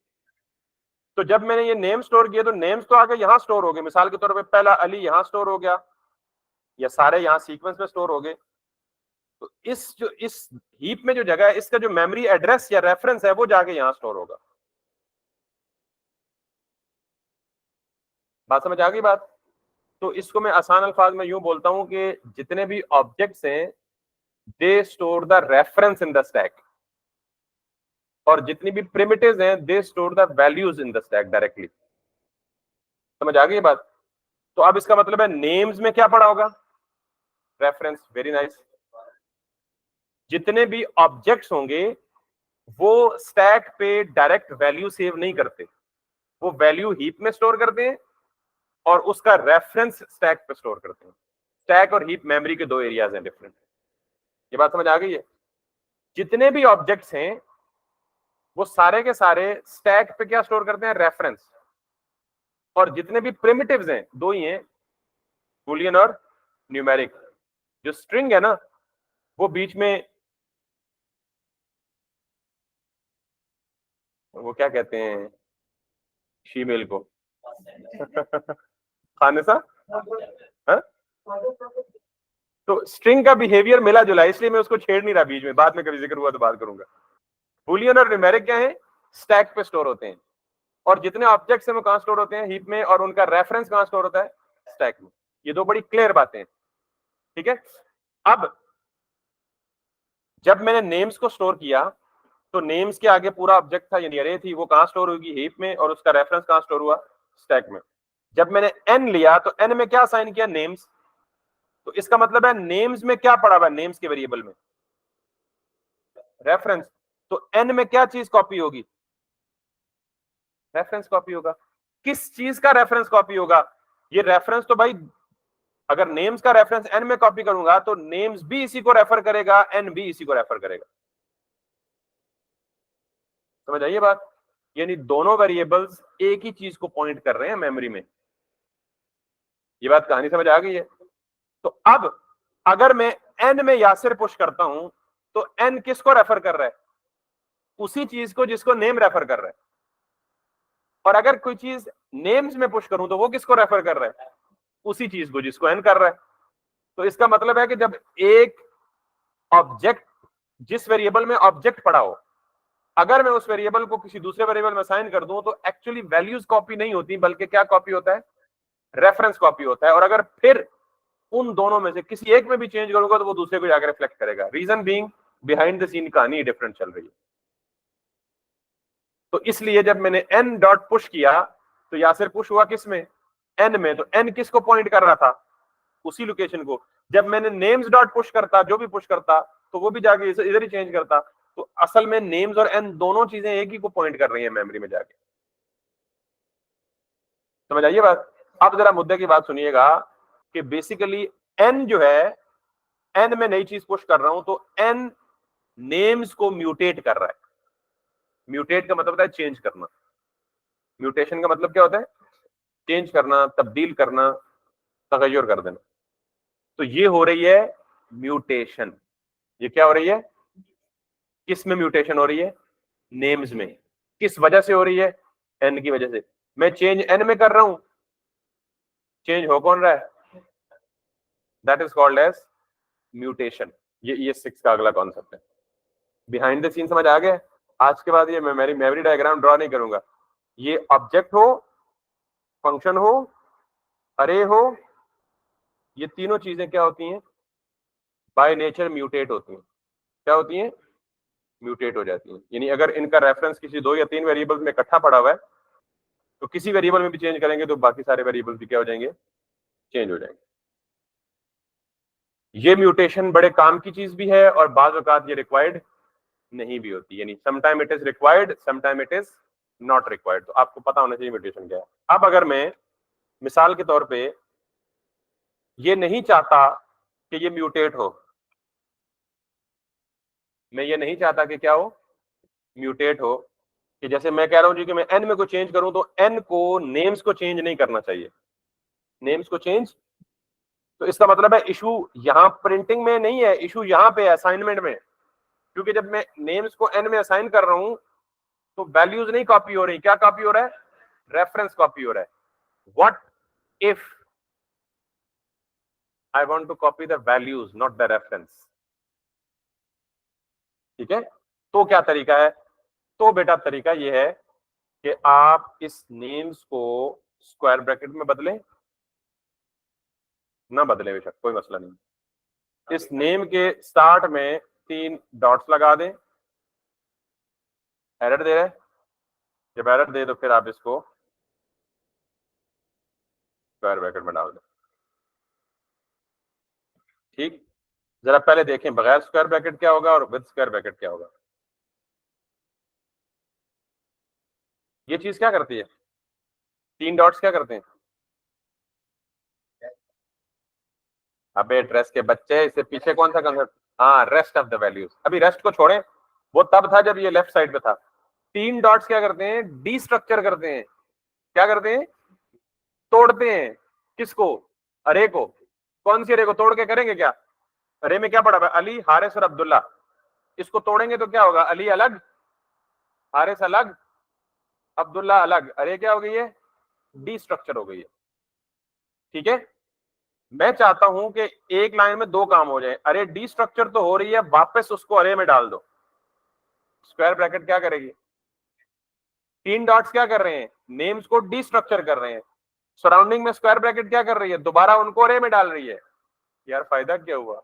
तो जब मैंने ये नेम स्टोर किया तो नेम्स तो आगे यहां स्टोर हो गए। मिसाल के तौर पे पहला अली यहां स्टोर हो गया, या सारे यहां सीक्वेंस में स्टोर हो गए। तो इस हीप में जो जगह है, इसका जो मेमोरी एड्रेस या रेफरेंस है वो जाके यहां स्टोर होगा। बात समझ आ गई बात? तो इसको मैं आसान अल्फाज में यूं बोलता हूं कि जितने भी ऑब्जेक्ट्स हैं they store the reference in the stack, और जितनी भी प्रिमिटिव्स हैं they store the values in the stack directly. समझ आ गई बात? तो अब इसका मतलब है नेम्स में क्या पड़ा होगा, रेफरेंस। Very nice. जितने भी ऑब्जेक्ट्स होंगे वो स्टैक पे डायरेक्ट वैल्यू सेव नहीं करते, वो वैल्यू हीप में स्टोर करते हैं और उसका रेफरेंस स्टैक पे स्टोर करते हैं। स्टैक और हीप मेमोरी के दो एरियाज हैं डिफरेंट। ये बात समझ आ गई है? जितने भी ऑब्जेक्ट्स हैं वो सारे के सारे स्टैक पे क्या स्टोर करते हैं, रेफरेंस। और जितने भी प्रिमिटिव्स हैं दो ही हैं, बुलियन और न्यूमेरिक। जो स्ट्रिंग है ना वो बीच में, वो क्या कहते हैं शीमेल को खाने सा, हाँ? तो स्ट्रिंग का बिहेवियर मिला जुला, इसलिए मैं उसको छेड़ नहीं रहा बीच में, बाद में कभी जिक्र हुआ तो बात करूंगा। बुलियन और न्यूमेरिक क्या है, स्टैक पे स्टोर होते हैं। और जितने ऑब्जेक्ट्स हैं वो कहां स्टोर होते हैं, हीप में, और उनका रेफरेंस कहां स्टोर होता है, स्टैक में। ये दो बड़ी क्लियर बातें हैं, ठीक है। अब जब मैंने नेम्स को स्टोर किया तो नेम्स के आगे पूरा ऑब्जेक्ट था, यानी अरे थी, वो कहां स्टोर होगी, हीप में, और उसका रेफरेंस कहां स्टोर हुआ, स्टैक में। जब मैंने एन लिया तो एन में क्या असाइन किया, नेम्स। तो इसका मतलब है नेम्स में क्या पड़ा हुआ है, नेम्स के वेरिएबल में रेफरेंस। तो एन में क्या चीज कॉपी होगी, रेफरेंस कॉपी होगा। किस चीज का रेफरेंस कॉपी होगा, ये रेफरेंस तो भाई, अगर नेम्स का रेफरेंस एन में कॉपी करूंगा तो नेम्स भी इसी को रेफर करेगा, एन भी इसी को रेफर करेगा। समझ आइए बात? यानी दोनों वेरिएबल्स एक ही चीज को पॉइंट कर रहे हैं मेमोरी में। ये बात कहानी समझ आ गई है? तो अब अगर मैं एन में यासिर पुश करता हूं तो एन किसको रेफर कर रहा है, उसी चीज को जिसको नेम रेफर कर रहा है। और अगर कोई चीज नेम्स में पुश करूं तो वो किसको रेफर कर रहा है, उसी चीज को जिसको एन कर रहा है। तो इसका मतलब है कि जब एक ऑब्जेक्ट, जिस वेरिएबल में ऑब्जेक्ट पड़ा हो, अगर मैं उस वेरिएबल को किसी दूसरे वेरिएबल में असाइन कर दूं तो एक्चुअली वैल्यूज कॉपी नहीं होती, बल्कि क्या कॉपी होता है, रेफरेंस कॉपी होता है। और अगर फिर उन दोनों में से किसी एक में भी चेंज करूंगा तो वो दूसरे को जाकर रिफ्लेक्ट करेगा। Reason being behind the scene कहानी डिफरेंट चल रही है। तो इसलिए जब मैंने एन डॉट पुश किया तो यासिर पुश हुआ किस में, एन में, तो एन किसको पॉइंट कर रहा था, उसी लोकेशन को। जब मैंने नेम्स डॉट पुश करता, जो भी पुश करता, तो वो भी जाके इधर ही चेंज करता। तो असल में नेम्स और एन दोनों चीजें एक ही को पॉइंट कर रही है मेमोरी में जाके। समझ आइए बात। अब जरा मुद्दे की बात सुनिएगा कि बेसिकली एन जो है, एन में नई चीज पुश कर रहा हूं, तो एन नेम्स को म्यूटेट कर रहा है। म्यूटेट का मतलब होता है चेंज करना। म्यूटेशन का मतलब क्या होता है, चेंज करना, तब्दील करना, तगय्युर कर देना। तो ये हो रही है म्यूटेशन। ये क्या हो रही है, किस में म्यूटेशन हो रही है, नेम्स में। किस वजह से हो रही है, एन की वजह से। मैं चेंज एन में कर रहा हूं, चेंज हो कौन रहा है, that is called as mutation. ये 6 का अगला कॉन्सेप्ट है। बिहाइंड द सीन समझ आ गया। आज के बाद ये मेरी मेमोरी डायग्राम ड्रॉ नहीं करूंगा। ये ऑब्जेक्ट हो, फंक्शन हो, अरे हो, ये तीनों चीजें क्या होती हैं, बाय नेचर म्यूटेट होती हैं। क्या होती हैं, म्यूटेट हो जाती हैं। यानी अगर इनका रेफरेंस किसी 2 या 3 वेरिएबल्स में इकट्ठा पड़ा हुआ है, तो किसी वेरिएबल में भी चेंज करेंगे तो बाकी सारे वेरिएबल्स भी क्या हो जाएंगे, चेंज हो जाएंगे। ये म्यूटेशन बड़े काम की चीज भी है और बाज़ औक़ात ये रिक्वायर्ड नहीं भी होती। यानी sometime it is required, sometime it is not required. तो आपको पता होना चाहिए म्यूटेशन क्या है। अब अगर मैं मिसाल के तौर पे ये नहीं चाहता कि ये म्यूटेट हो, मैं ये नहीं चाहता कि क्या हो, म्यूटेट हो, कि जैसे मैं कह रहा हूं जी कि मैं एन में को चेंज करूं, तो एन को नेम्स को चेंज नहीं करना चाहिए। नेम्स को चेंज, तो इसका मतलब है इशू यहां प्रिंटिंग में नहीं है, इशू यहां पे है, असाइनमेंट में। क्योंकि जब मैं नेम्स को एन में असाइन कर रहा हूं, तो वैल्यूज नहीं कॉपी हो रही। क्या कॉपी हो रहा है, रेफरेंस कॉपी हो रहा है। What if I want to copy the values not the reference. ठीक है, तो क्या तरीका है, तो बेटा तरीका यह है कि आप इस नेम्स को स्क्वायर ब्रैकेट में बदलें, ना बदले बेशक कोई मसला नहीं। इस नेम के स्टार्ट में 3 डॉट्स लगा दें। एरर दे रहे हैं, जब एरर दे तो फिर आप इसको स्क्वायर ब्रैकेट में डाल दें। ठीक, जरा पहले देखें बगैर स्क्वायर ब्रैकेट क्या होगा और विद स्क्वायर ब्रैकेट क्या होगा। ये चीज क्या करती है, 3 डॉट्स क्या करते हैं, अबे ट्रेस के बच्चे, इससे पीछे कौन सा कंसेप्ट, हाँ रेस्ट ऑफ द वैल्यूज। अभी रेस्ट को छोड़ें, वो तब था जब ये लेफ्ट साइड पे था। 3 डॉट्स क्या करते हैं, डी स्ट्रक्चर करते हैं। क्या करते हैं, तोड़ते हैं। किसको, अरे को। कौन सी अरे को तोड़ के करेंगे क्या, अरे में क्या पड़ा है, अली, हारिस और अब्दुल्ला। इसको तोड़ेंगे तो क्या होगा, अली अलग, हारिस अलग, अब्दुल्ला अलग। अरे क्या हो गई है, डी स्ट्रक्चर हो गई है। ठीक है, मैं चाहता हूं कि एक लाइन में 2 काम हो जाए। अरे डी स्ट्रक्चर तो हो रही है, वापस उसको अरे में डाल दो। स्क्वायर ब्रैकेट क्या करेगी, 3 डॉट्स क्या कर रहे हैं, नेम्स को डी स्ट्रक्चर कर रहे हैं। सराउंडिंग में स्क्वायर ब्रैकेट क्या कर रही है, दोबारा उनको अरे में डाल रही है। यार फायदा क्या हुआ,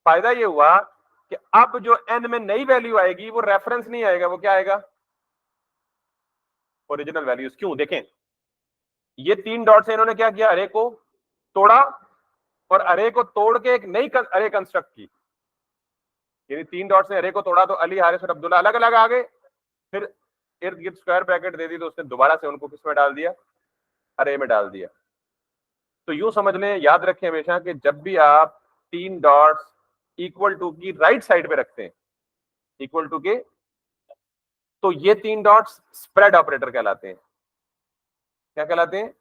फायदा ये हुआ कि अब जो एन में नई वैल्यू आएगी वो रेफरेंस नहीं आएगा, वो क्या आएगा, ओरिजिनल वैल्यूज। क्यों, देखें ये 3 डॉट्स इन्होंने क्या किया, अरे को तोड़ा और अरे को तोड़ के एक नई अरे कंस्ट्रक्ट की। यानी 3 डॉट्स ने अरे को तोड़ा तो अली, हारिस और अब्दुल्ला अलग अलग आ गए। फिर इर्द गिर्द स्क्वायर ब्रैकेट दे दी तो उसने दोबारा से उनको किस में डाल दिया, अरे में डाल दिया। तो यूं समझ लें, याद रखें हमेशा कि जब भी आप 3 डॉट्स इक्वल टू की राइट साइड पे रखते हैं, इक्वल टू के, तो ये 3 डॉट्स स्प्रेड ऑपरेटर कहलाते हैं। क्या कहलाते हैं,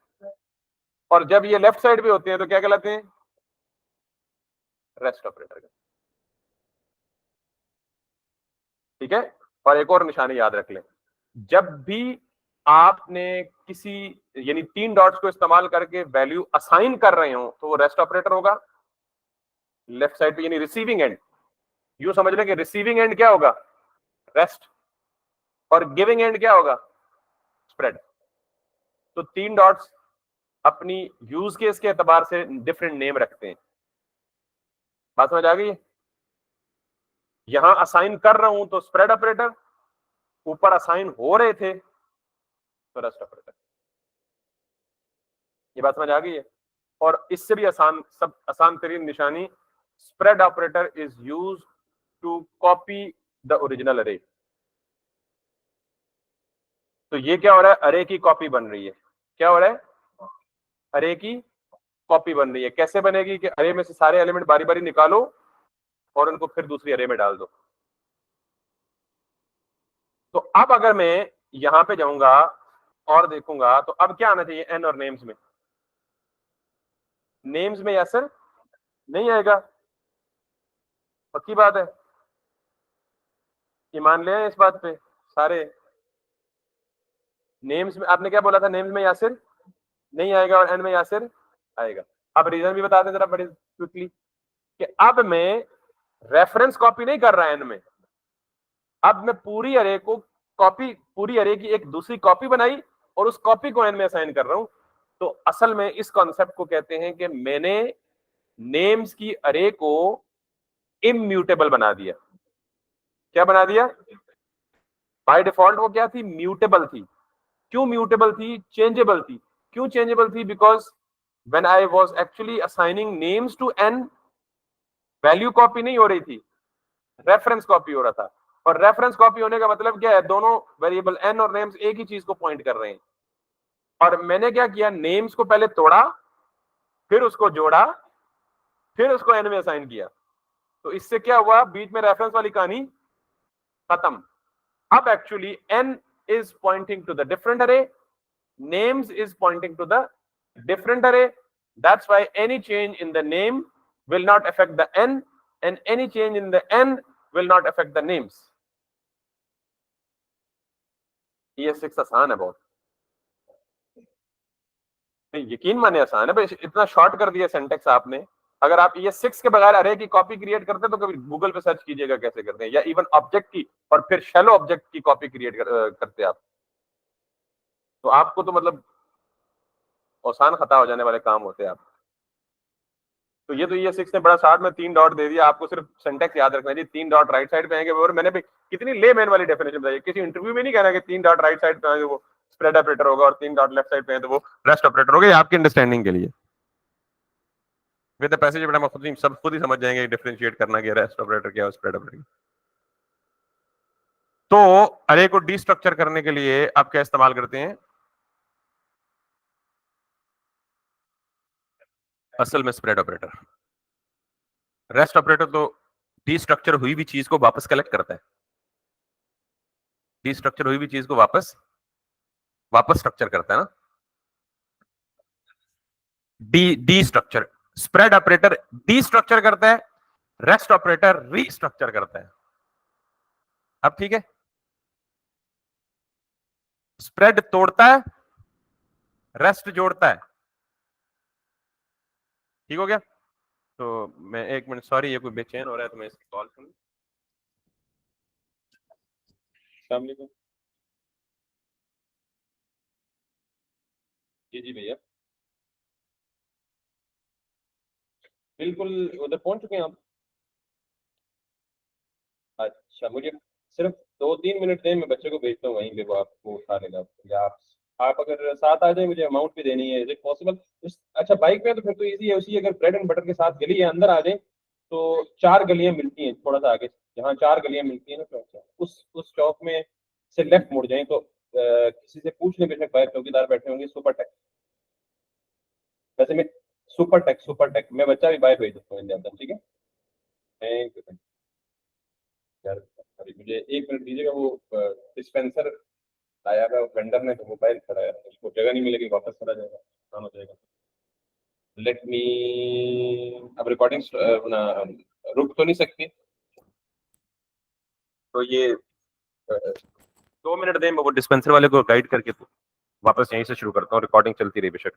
और जब ये लेफ्ट साइड पे होते हैं तो क्या कहलाते हैं, रेस्ट ऑपरेटर। ठीक है, और एक और निशानी याद रख लें, जब भी आपने किसी यानी 3 डॉट्स को इस्तेमाल करके वैल्यू असाइन कर रहे हो तो वो रेस्ट ऑपरेटर होगा लेफ्ट साइड पे, यानी रिसीविंग एंड। यूं समझ लें कि रिसीविंग एंड क्या होगा, रेस्ट, और गिविंग एंड क्या होगा, स्प्रेड। तो 3 डॉट्स अपनी यूज केस के एतबार से डिफरेंट नेम रखते हैं। बात समझ आ गई, यहां असाइन कर रहा हूं तो स्प्रेड ऑपरेटर, ऊपर असाइन हो रहे थे तो रेस्ट ऑपरेटर। ये बात समझ आ गई है। और इससे भी आसान, सब आसान तरीन निशानी, spread operator is use to copy the original array. तो ये क्या हो रहा है, अरे की कॉपी बन रही है। क्या हो रहा है, अरे की कॉपी बन रही है। कैसे बनेगी कि अरे में से सारे एलिमेंट बारी बारी निकालो और उनको फिर दूसरी अरे में डाल दो। तो अब अगर मैं यहां पे जाऊंगा और देखूंगा तो अब क्या आना चाहिए एन और नेम्स में, नेम्स में या सर नहीं आएगा। पक्की बात है, ये मान ले इस बात पे सारे। नेम्स में आपने क्या बोला था, नेम्स में यासिर नहीं आएगा और एन में यासिर आएगा। अब रीजन भी बता दें जरा बड़ी क्विकली, कि अब मैं रेफरेंस कॉपी नहीं कर रहा एन में, अब मैं पूरी अरे को कॉपी, पूरी अरे की एक दूसरी कॉपी बनाई और उस कॉपी को एन में असाइन कर रहा हूं। तो असल में इस कॉन्सेप्ट को कहते हैं कि मैंने नेम्स की अरे को इम्यूटेबल बना दिया। क्या बना दिया, बाय डिफॉल्ट वो क्या थी, म्यूटेबल थी। क्यों म्यूटेबल थी, चेंजेबल थी। क्यों चेंजेबल थी, because when I was actually assigning names to N, value copy नहीं हो रही थी, रेफरेंस कॉपी हो रहा था। और रेफरेंस कॉपी होने का मतलब क्या है, दोनों वेरिएबल एन और नेम्स एक ही चीज को पॉइंट कर रहे हैं। और मैंने क्या किया, नेम्स को पहले तोड़ा, फिर उसको जोड़ा, फिर उसको एन में असाइन किया। तो इससे क्या हुआ, बीच में रेफरेंस वाली कहानी खत्म। अब actually n is pointing to the different array, names is pointing to the different array. That's why any change in the name will not affect the n, and any change in the n will not affect the names. ये six आसान है बहुत, यकीन माने आसान है भाई, इतना शॉर्ट कर दिया सेंटेक्स आपने। अगर आप ये सिक्स के बगैर अरे की कॉपी क्रिएट करते तो कभी गूगल पे सर्च कीजिएगा कैसे करते हैं, या इवन ऑब्जेक्ट की और फिर शैलो ऑब्जेक्ट की कॉपी क्रिएट करते आप, तो आपको तो मतलब आसान खता हो जाने वाले काम होते हैं आप। तो ये सिक्स ने बड़ा शॉर्ट में 3 डॉट दे दिया आपको, सिर्फ सेंटेक्स याद रखना है जी, 3 डॉट राइट साइड पे आएंगे। और मैंने भी कितनी ले मैन वाली डेफिनेशन बताई, किसी इंटरव्यू में नहीं कहना कि 3 डॉट राइट साइड पे आएंगे वो स्प्रेड ऑपरेटर होगा और 3 डॉट लेफ्ट साइड पे है तो वो रेस्ट ऑपरेटर होगा। ये आपकी अंडरस्टैंडिंग के लिए, विद द पैसेज बड़ा खुद ही सब खुद ही समझ जाएंगे डिफरेंशिएट करना क्या रेस्ट ऑपरेटर क्या है स्प्रेड ऑपरेटर। तो अरे को डीस्ट्रक्चर करने के लिए आप क्या इस्तेमाल करते हैं, असल में स्प्रेड ऑपरेटर। रेस्ट ऑपरेटर तो डीस्ट्रक्चर हुई भी चीज को वापस कलेक्ट करता है, डीस्ट्रक्चर हुई भी चीज को वापस वापस स्ट्रक्चर करता है ना। D structure, spread operator D structure करता है, रेस्ट ऑपरेटर रीस्ट्रक्चर करता है। अब ठीक है, स्प्रेड तोड़ता है, रेस्ट जोड़ता है। ठीक हो गया। तो मैं एक मिनट, सॉरी ये कोई बेचैन हो रहा है तो मैं इसकी कॉल सुन। जी जी भैया, बिल्कुल उधर पहुंच चुके हैं आप। अच्छा, मुझे सिर्फ 2-3 मिनट दें, मैं बच्चे को भेजता हूँ वहीं पे, वो आपको उठा लेगा। या आप अगर साथ आ जाए, मुझे अमाउंट भी देनी है, इज इट पॉसिबल। अच्छा बाइक पे है तो फिर तो इजी है, उसी अगर ब्रेड एंड बटर के साथ गली है अंदर आ जाए तो 4 गलियां मिलती हैं थोड़ा सा आगे, जहाँ 4 गलियां मिलती हैं ना चौक से, उस चौक में से लेफ्ट मुड़ जाए तो किसी से पूछ लें, बेशक बाहर चौकीदार बैठे होंगे, सुपर टेक। वैसे मैं सुपर टेक मैं बच्चा भी बाहर भेज सकता हूँ इंडिया, ठीक है। थैंक यू यार। अभी मुझे 1 मिनट दीजिएगा, वो डिस्पेंसर लाया हुआ वेंडर ने, तो मोबाइल खड़ा है, उसको जगह नहीं मिलेगी, वापस चला जाएगा, काम हो जाएगा। लेट मी, अब रिकॉर्डिंग रुक तो नहीं सकती, तो ये 2 मिनट दें, मैं वो डिस्पेंसर वाले को गाइड करके तो वापस यहीं से शुरू करता हूँ, रिकॉर्डिंग चलती रही बेशक।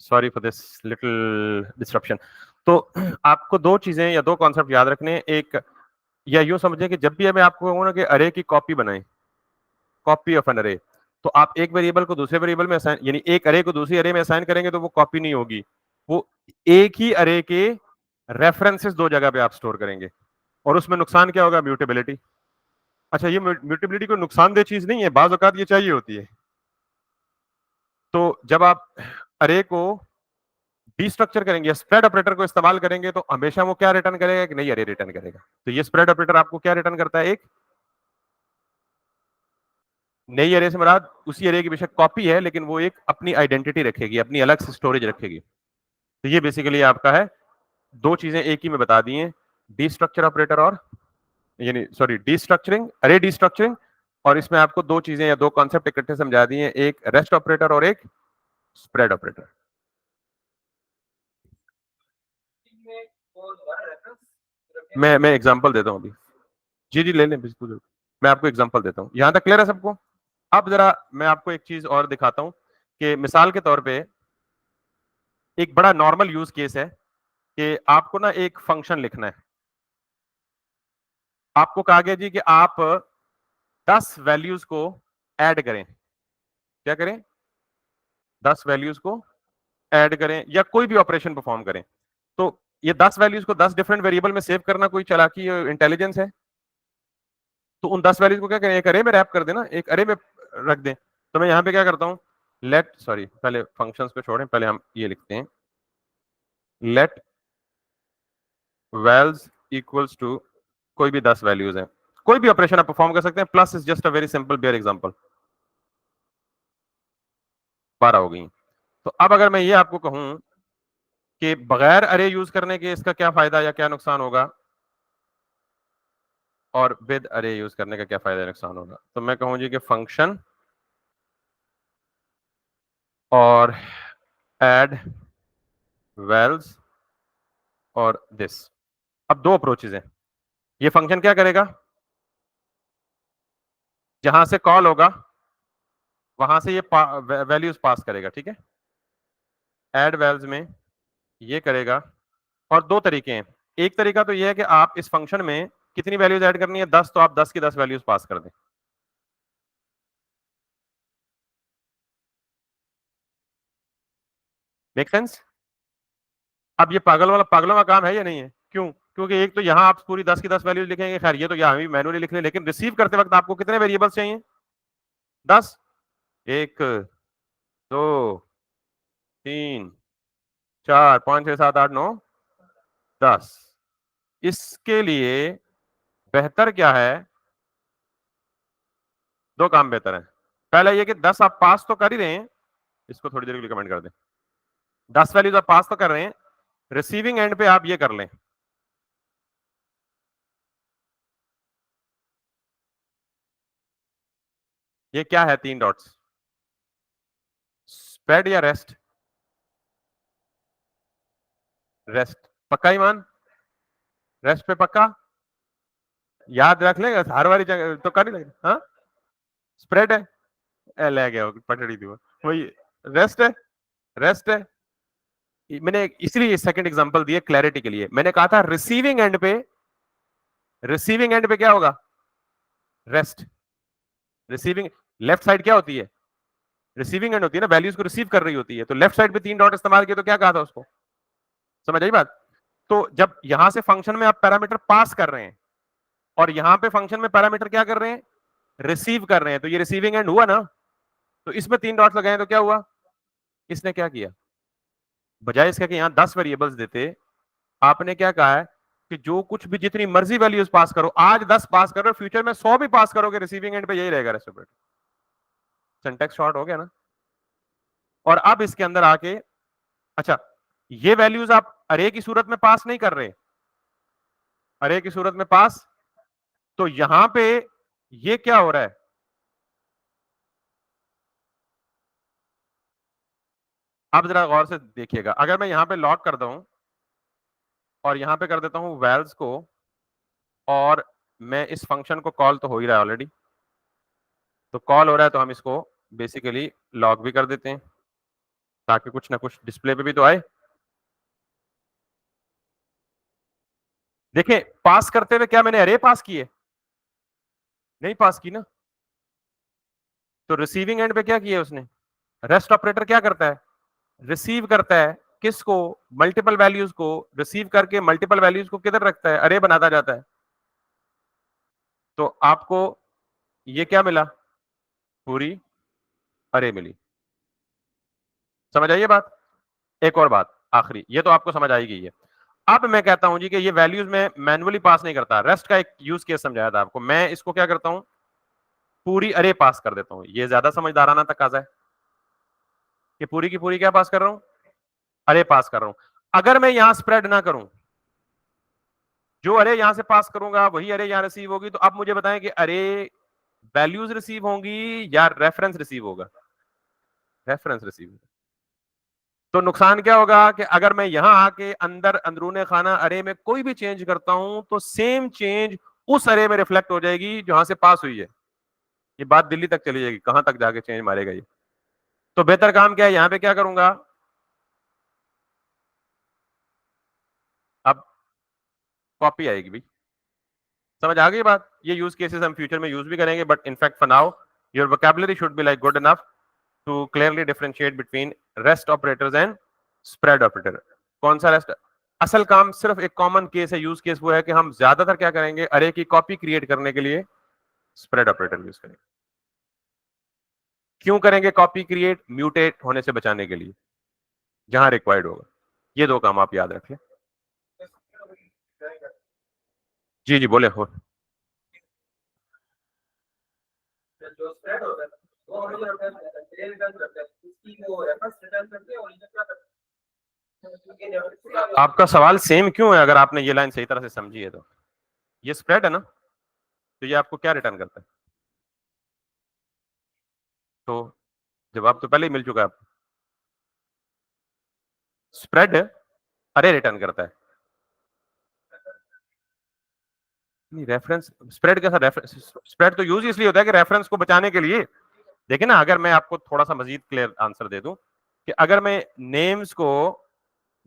Sorry for this little disruption. तो आपको दो चीजें या दो कॉन्सेप्ट याद रखने हैं। एक, या यूं समझें कि जब भी मैं आपको कहूँ ना कि अरे की कॉपी बनाएं, कॉपी ऑफ एन अरे, तो आप एक वेरिएबल को दूसरे वेरिएबल में असाइन, यानी एक अरे को दूसरी अरे में असाइन करेंगे तो वो कॉपी नहीं होगी, वो एक ही अरे के रेफरेंसेस दो जगह पे आप स्टोर करेंगे। और उसमें नुकसान क्या होगा? म्यूटेबिलिटी। अच्छा, ये म्यूटेबिलिटी कोई नुकसानदेह चीज नहीं है, बाज औकात ये चाहिए होती है। तो जब आप अरे को डिस्ट्रक्चर करेंगे, स्प्रेड ऑपरेटर को इस्तेमाल करेंगे, तो हमेशा वो क्या रिटर्न करेगा? कि नई अरे रिटर्न करेगा। तो ये स्प्रेड ऑपरेटर आपको क्या रिटर्न करता है? एक नई अरे से मुराद उसी अरे की बेशक कॉपी है, लेकिन वो एक अपनी आइडेंटिटी रखेगी, अपनी अलग से स्टोरेज रखेगी। तो ये बेसिकली आपका है, दो चीजें एक ही में बता दी हैं, डिस्ट्रक्चर ऑपरेटर और, यानी सॉरी, डिस्ट्रक्चरिंग, अरे डिस्ट्रक्चरिंग, और इसमें आपको दो चीजें या दो कॉन्सेप्ट इकट्ठे समझा दिए, एक रेस्ट ऑपरेटर और एक स्प्रेड ऑपरेटर। मैं एग्जांपल देता हूं अभी। जी जी, ले लें बिल्कुल, मैं आपको एग्जांपल देता हूं। यहां तक क्लियर है सबको? अब जरा मैं आपको एक चीज और दिखाता हूं कि मिसाल के तौर पे एक बड़ा नॉर्मल यूज केस है कि आपको ना एक फंक्शन लिखना है। आपको कहा गया जी कि आप 10 वैल्यूज को ऐड करें। क्या करें? 10 वैल्यूज को ऐड करें या कोई भी ऑपरेशन परफॉर्म करें। तो ये 10 वैल्यूज को 10 डिफरेंट वेरिएबल में सेव करना कोई चालाकी इंटेलिजेंस है? तो उन 10 वैल्यूज को क्या करें? एक अरे में रैप कर देना, एक अरे में रख दें। तो मैं यहां पे क्या करता हूं, लेट, सॉरी, पहले फंक्शंस को छोड़ें, पहले हम ये लिखते हैं, लेट वैल्स इक्वल्स टू कोई भी 10 वैल्यूज हैं, कोई भी ऑपरेशन आप परफॉर्म कर सकते हैं, plus is just a very simple bare example. 12 हो गई। तो अब अगर मैं ये आपको कहूं कि बगैर अरे यूज करने के इसका क्या फायदा या क्या नुकसान होगा, और विद अरे यूज करने का क्या फायदा नुकसान होगा, तो मैं कहूं जी कि फंक्शन और एड वैल्स और दिस। अब दो अप्रोचेज हैं। ये फंक्शन क्या करेगा? जहां से कॉल होगा वहां से ये वैल्यूज पास करेगा, ठीक है। एड वैल्यूज में ये करेगा, और दो तरीके हैं। एक तरीका तो ये है कि आप इस फंक्शन में कितनी वैल्यूज ऐड करनी है? 10, तो आप 10 की 10 वैल्यूज पास कर दें। Make sense? अब ये पागल वाला पागलों का काम है या नहीं है? क्यों? क्योंकि एक तो यहां आप पूरी 10 की 10 वैल्यूज लिखेंगे, खैर ये तो यहाँ भी मैनुअली लिख लें, लेकिन रिसीव करते वक्त आपको कितने वेरिएबल्स चाहिए? 10। 1, 2, 3, 4, 5, 6, 7, 8, 9, 10। इसके लिए बेहतर क्या है? दो काम बेहतर है। पहला ये कि 10 आप पास तो कर ही रहे हैं, इसको थोड़ी देर के लिए कमेंट कर दें। 10 वैल्यूज आप पास तो कर रहे हैं, रिसीविंग एंड पे आप ये कर लें, ये क्या है? 3 डॉट्स। स्प्रेड या रेस्ट? रेस्ट। पक्का ईमान? रेस्ट पे पक्का? याद रख लेगा हर बारी तो कर ही लगेगा। हाँ, स्प्रेड है, ले गया पटड़ी थी वो, वही रेस्ट है। रेस्ट है। मैंने इसलिए सेकंड एग्जांपल दिया क्लैरिटी के लिए। मैंने कहा था रिसीविंग एंड पे, रिसीविंग एंड पे क्या होगा? रेस्ट। रिसीविंग लेफ्ट साइड क्या होती है? रिसीविंग एंड होती है ना, वैल्यूज को रिसीव कर रही होती है। तो लेफ्ट साइड पे 3 डॉट इस्तेमाल किए तो क्या कहा था उसको? समझ आई बात? तो जब यहां से फंक्शन में आप पैरामीटर पास कर रहे हैं और यहां पे फंक्शन में पैरामीटर क्या कर रहे हैं? रिसीव कर रहे हैं, तो ये रिसीविंग एंड हुआ ना। तो इसमें 3 डॉट लगाए तो क्या हुआ? इसने क्या किया? बजाय इसके कि यहां 10 वेरिएबल्स देते, आपने क्या कहा है कि जो कुछ भी जितनी मर्जी वैल्यूज पास करो, आज 10 पास करो, फ्यूचर में 100 भी पास करोगे, रिसीविंग एंड पे यही रहेगा रेसिप्रोकेट। सिंटैक्स शॉर्ट हो गया ना? और अब इसके अंदर आके, अच्छा, ये वैल्यूज आप अरे की सूरत में पास नहीं कर रहे, अरे की सूरत में पास, तो यहां पे ये क्या हो रहा है? आप जरा गौर से देखिएगा, अगर मैं यहां पे लॉक कर दूं और यहां पे कर देता हूं वैल्स को, और मैं इस फंक्शन को कॉल तो हो ही रहा है ऑलरेडी, तो कॉल हो रहा है, तो हम इसको बेसिकली लॉग भी कर देते हैं। ताकि कुछ ना कुछ डिस्प्ले पे भी तो आए। देखिए पास करते हुए क्या मैंने अरे पास की है? नहीं पास की ना। तो रिसीविंग एंड पे क्या किया उसने? रेस्ट ऑपरेटर क्या करता है? रिसीव करता है किसको? मल्टीपल वैल्यूज को। रिसीव करके मल्टीपल वैल्यूज को किधर रखता है? अरे बनाता जाता है। तो आपको ये क्या मिला? पूरी अरे मिली। समझ आई ये बात? एक और बात आखिरी, ये तो आपको समझ आई गई है। अब मैं कहता हूं जी कि ये वैल्यूज में मैन्युअली पास नहीं करता। रेस्ट का एक यूज केस समझाया था आपको, मैं इसको क्या करता हूं? पूरी अरे पास कर देता हूं। ये ज्यादा समझदाराना तकाजा है कि पूरी की पूरी क्या पास कर रहा हूं? अरे पास कर रहा हूं। अगर मैं यहां स्प्रेड ना करूं, जो अरे यहां से पास करूंगा वही अरे यहां रिसीव होगी, तो अब मुझे बताएं कि अरे वैल्यूज रिसीव होंगी या रेफरेंस रिसीव होगा? Reference receive. तो नुकसान क्या होगा कि अगर मैं यहां आके अंदर अंदरूने खाना अरे में कोई भी चेंज करता हूं तो सेम चेंज उस अरे में रिफ्लेक्ट हो जाएगी जहां से पास हुई है। ये बात दिल्ली तक चली जाएगी, कहां तक जाके चेंज मारेगा ये। तो बेहतर काम क्या है, यहां पे क्या करूंगा? अब कॉपी आएगी भाई। समझ आ गई बात? ये यूज केसेस हम फ्यूचर में यूज भी करेंगे, but in fact for now your vocabulary should be like good enough to clearly differentiate between rest operators and spread operator. कौन सा रेस्ट? असल काम सिर्फ एक कॉमन केस है, यूज केस वो है कि हम ज्यादातर क्या करेंगे, अरे की कॉपी क्रिएट करने के लिए स्प्रेड ऑपरेटर यूज करेंगे। क्यों करेंगे कॉपी क्रिएट? म्यूटेट होने से बचाने के लिए, जहां रिक्वायर्ड होगा। ये दो काम आप याद रखें। जी जी बोले हो। जो स्प्रेड होता है वो हम लोग रिटर्न करते हैं इसकी वो रेफरेंस रिटर्न करते हैं और ये क्या करते हैं। आपका सवाल सेम क्यों है? अगर आपने ये लाइन सही तरह से समझी है तो ये स्प्रेड है ना, तो ये आपको क्या रिटर्न करता है? तो जवाब तो पहले ही मिल चुका है आपको। स्प्रेड अरे रिटर्न करता है। नहीं रेफरेंस स्प्रेड कैसा? रेफरेंस स्प्रेड तो यूज इसलिए होता है कि रेफरेंस को बचाने के लिए। देखिए ना, अगर मैं आपको थोड़ा सा मजीद क्लियर आंसर दे दूं कि अगर मैं नेम्स को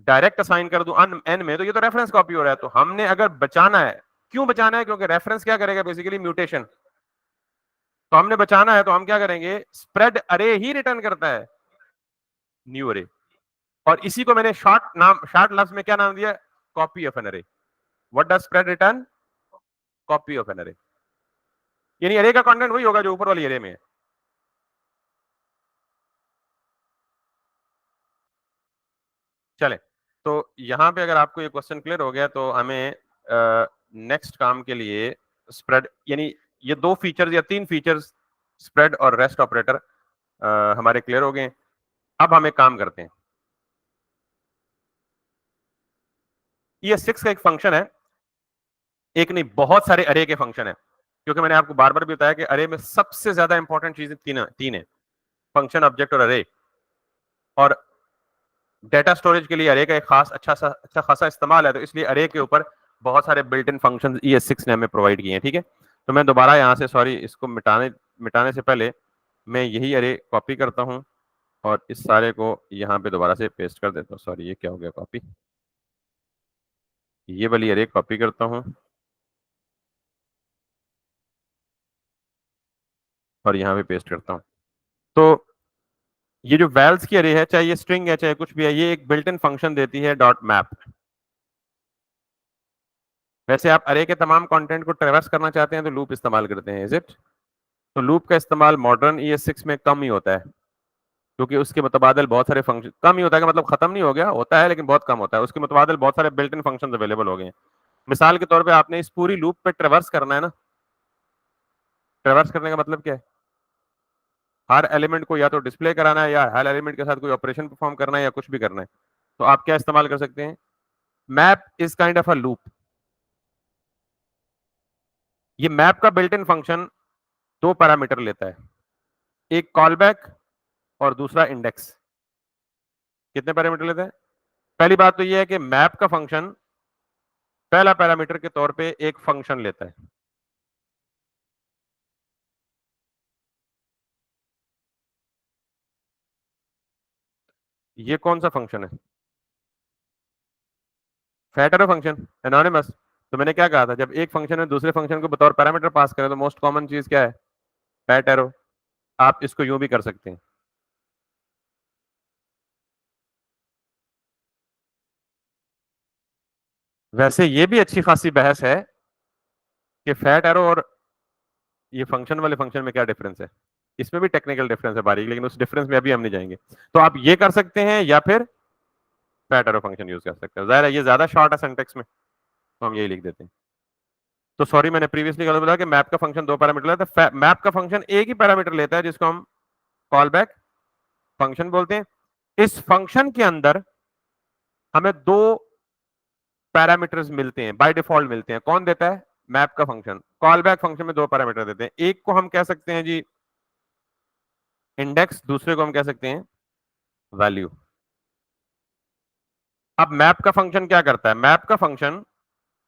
डायरेक्ट असाइन कर दूं एन में, तो ये तो रेफरेंस कॉपी हो रहा है। तो हमने अगर बचाना है, क्यों बचाना है? क्योंकि रेफरेंस क्या करेगा बेसिकली? म्यूटेशन। तो हमने बचाना है तो हम क्या करेंगे? स्प्रेड अरे ही रिटर्न करता है न्यू अरे। और इसी को मैंने शॉर्ट लफ्ज में क्या नाम दिया? Copy of an array. What does spread return? Copy of an array. यानी अरे का कंटेंट वही होगा जो ऊपर वाली अरे में है। चले, तो यहां पे अगर आपको ये क्वेश्चन क्लियर हो गया तो हमें नेक्स्ट काम के लिए स्प्रेड, यानी ये दो फीचर्स या तीन फीचर्स स्प्रेड और रेस्ट ऑपरेटर हमारे क्लियर हो गए। अब हम एक काम करते हैं। ये सिक्स का एक फंक्शन है, एक नहीं बहुत सारे अरे के फंक्शन है। क्योंकि मैंने आपको बार बार भी बताया कि अरे में सबसे ज्यादा इंपॉर्टेंट चीजें तीन है, फंक्शन, ऑब्जेक्ट और अरे। और डेटा स्टोरेज के लिए अरे का एक खास अच्छा खासा इस्तेमाल है, तो इसलिए अरे के ऊपर बहुत सारे बिल्ट इन फंक्शन ES6 ने हमें प्रोवाइड किए हैं। ठीक है, तो मैं दोबारा यहाँ से, सॉरी, इसको मिटाने से पहले मैं यही अरे कॉपी करता हूँ और इस सारे को यहाँ पे दोबारा से पेस्ट कर देता हूँ। सॉरी, ये क्या हो गया? कॉपी, ये वाली अरे कॉपी करता हूँ और यहाँ पे पेस्ट करता हूँ। तो ये जो वैल्स की अरे है, चाहे ये स्ट्रिंग है चाहे कुछ भी है, ये एक बिल्ट इन फंक्शन देती है डॉट मैप। वैसे आप अरे के तमाम कंटेंट को ट्रेवर्स करना चाहते हैं तो लूप इस्तेमाल करते हैं, इज इट? तो लूप का इस्तेमाल मॉडर्न ES6 में कम ही होता है, क्योंकि उसके मुतबादल बहुत सारे फंक्शन, कम ही होता है कि मतलब खत्म नहीं हो गया, होता है लेकिन बहुत कम होता है। उसके मुतबादल बहुत सारे बिल्ट इन फंक्शन अवेलेबल हो गए हैं। मिसाल के तौर पे आपने इस पूरी लूप पे ट्रेवर्स करना है ना। ट्रेवर्स करने का मतलब क्या है? हर एलिमेंट को या तो डिस्प्ले कराना है या हर एलिमेंट के साथ कोई ऑपरेशन परफॉर्म करना है या कुछ भी करना है। तो आप क्या इस्तेमाल कर सकते हैं? Map is kind of a loop. ये मैप का बिल्ट इन फंक्शन दो पैरामीटर लेता है, एक कॉल बैक और दूसरा इंडेक्स। कितने पैरामीटर लेते हैं? पहली बात तो यह है कि मैप का फंक्शन पहला पैरामीटर के तौर पे एक फंक्शन लेता है। ये कौन सा फंक्शन है? Fat arrow function, anonymous. तो मैंने क्या कहा था, जब एक फंक्शन में दूसरे फंक्शन को बतौर पैरामीटर पास करें तो मोस्ट कॉमन चीज क्या है? Fat arrow. आप इसको यूं भी कर सकते हैं। वैसे ये भी अच्छी खासी बहस है कि फैट एरो और ये फंक्शन वाले फंक्शन में क्या डिफरेंस है। इसमें भी टेक्निकल डिफरेंस है बारीक, लेकिन उस डिफरेंस में अभी हम नहीं जाएंगे। तो आप ये कर सकते हैं या फिर फैट एरो फंक्शन यूज कर सकते हैं। जाहिर है ये ज्यादा शॉर्ट है सिंटेक्स में, तो हम यही लिख देते हैं। तो सॉरी, मैंने प्रीवियसली गलत बोला कि मैप का फंक्शन दो पैरामीटर लेता है। मैप का फंक्शन एक ही पैरामीटर लेता है जिसको हम कॉल बैक फंक्शन बोलते हैं। इस फंक्शन के अंदर हमें दो पैरामीटर्स मिलते हैं, बाय डिफॉल्ट मिलते हैं। कौन देता है? मैप का फंक्शन। कॉल बैक फंक्शन में दो पैरामीटर देते हैं, एक को हम कह सकते हैं जी इंडेक्स, दूसरे को हम कह सकते हैं वैल्यू। अब मैप का फंक्शन क्या करता है? मैप का फंक्शन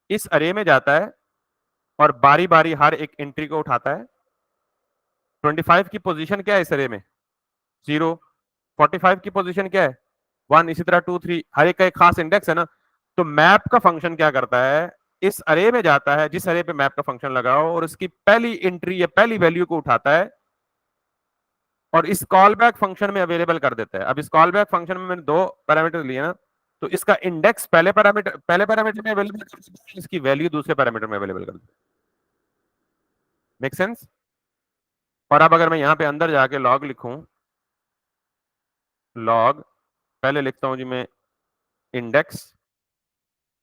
इस अरे में जाता है और बारी बारी हर एक एंट्री को उठाता है। 25 की पोजीशन क्या है इस अरे में? 0। 45 की पोजीशन क्या है? 1। इसी तरह 2 3, हर एक का एक खास इंडेक्स है ना। तो मैप का फंक्शन क्या करता है? इस अरे में जाता है, जिस अरे पे मैप का फंक्शन लगाओ, और उसकी पहली एंट्री या पहली वैल्यू को उठाता है और इस कॉल बैक फंक्शन में अवेलेबल कर देता है। अब इस कॉल बैक फंक्शन में मैंने दो पैरामीटर लिए ना, तो इसका इंडेक्स पहले पैरामीटर में अवेलेबल कर देता है, इसकी वैल्यू दूसरे पैरामीटर में अवेलेबल कर देता है। Make sense? और अब अगर मैं यहां पे अंदर जाके लॉग लिखूं, लॉग पहले लिखता हूं जी मैं इंडेक्स,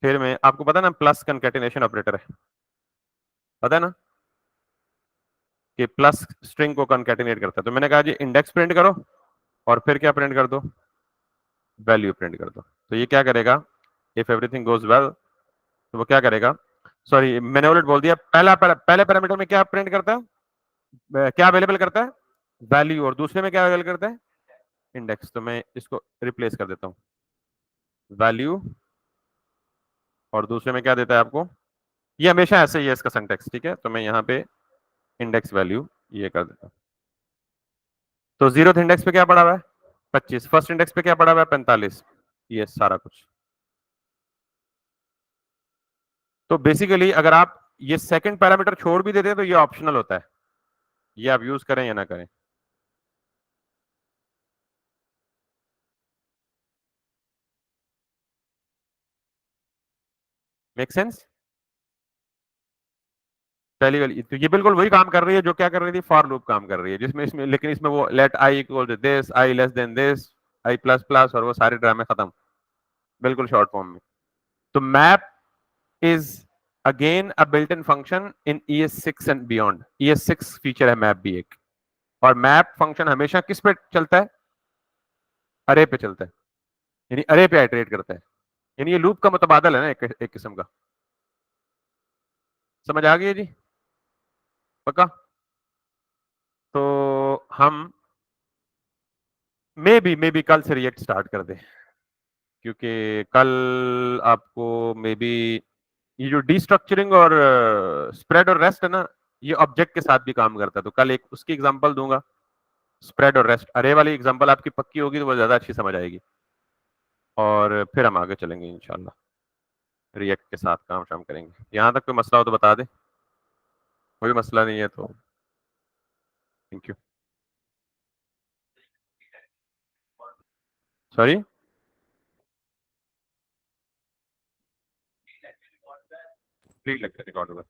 फिर मैं, आपको पता ना प्लस कंकेटिनेशन ऑपरेटर है, पता है ना कि प्लस स्ट्रिंग को कंकेटिनेट करता है। तो मैंने कहा जी इंडेक्स प्रिंट करो और फिर क्या प्रिंट कर दो? वैल्यू प्रिंट कर दो। तो ये क्या करेगा? इफ एवरीथिंग गोज वेल, तो वो क्या करेगा? सॉरी, मैंने उलट बोल दिया। पहले पैरामीटर में क्या प्रिंट करता है? क्या अवेलेबल करता है? वैल्यू। और दूसरे में क्या अवेलेबल करता है? इंडेक्स। तो मैं इसको रिप्लेस कर देता हूँ, वैल्यू, और दूसरे में क्या देता है आपको? ये हमेशा ऐसे ही है इसका सिंटेक्स, ठीक है। तो मैं यहाँ पे इंडेक्स वैल्यू ये कर देता हूँ। तो जीरो इंडेक्स पे क्या पड़ा हुआ है? 25। फर्स्ट इंडेक्स पे क्या पड़ा हुआ है? 45। ये सारा कुछ। तो बेसिकली अगर आप ये सेकंड पैरामीटर छोड़ भी देते हैं तो ये ऑप्शनल होता है, ये आप यूज करें या ना करें। Make sense? पहली वाली तो ये बिल्कुल वही काम कर रही है जो क्या कर रही थी, फॉर लूप काम कर रही है, जिसमें इसमें, लेकिन इसमें वो let I equal to this, I less than this, I plus plus, और वो सारे ड्रामे खत्म, बिल्कुल शॉर्ट फॉर्म में। तो map is again a built in function in ES6 and beyond. ES6 feature है मैप भी एक। और मैप फंक्शन हमेशा किस पे चलता है? अरे पे चलता है, यानी अरे पे आइटरेट करता है। यानी ये लूप का मुतबादल है ना, एक किस्म का। समझ आ गई है जी? पक्का? तो हम मे बी कल से रिएक्ट स्टार्ट कर दें, क्योंकि कल आपको मे बी ये जो डीस्ट्रक्चरिंग और स्प्रेड और रेस्ट है ना, ये ऑब्जेक्ट के साथ भी काम करता है। तो कल एक उसकी एग्जांपल दूंगा, स्प्रेड और रेस्ट। अरे वाली एग्जांपल आपकी पक्की होगी तो वो ज्यादा अच्छी समझ आएगी, और फिर हम आगे चलेंगे इंशाल्लाह, रिएक्ट के साथ काम शाम करेंगे। यहाँ तक कोई मसला हो तो बता दे, कोई मसला नहीं है तो thank you. Sorry, please lecture record होगा।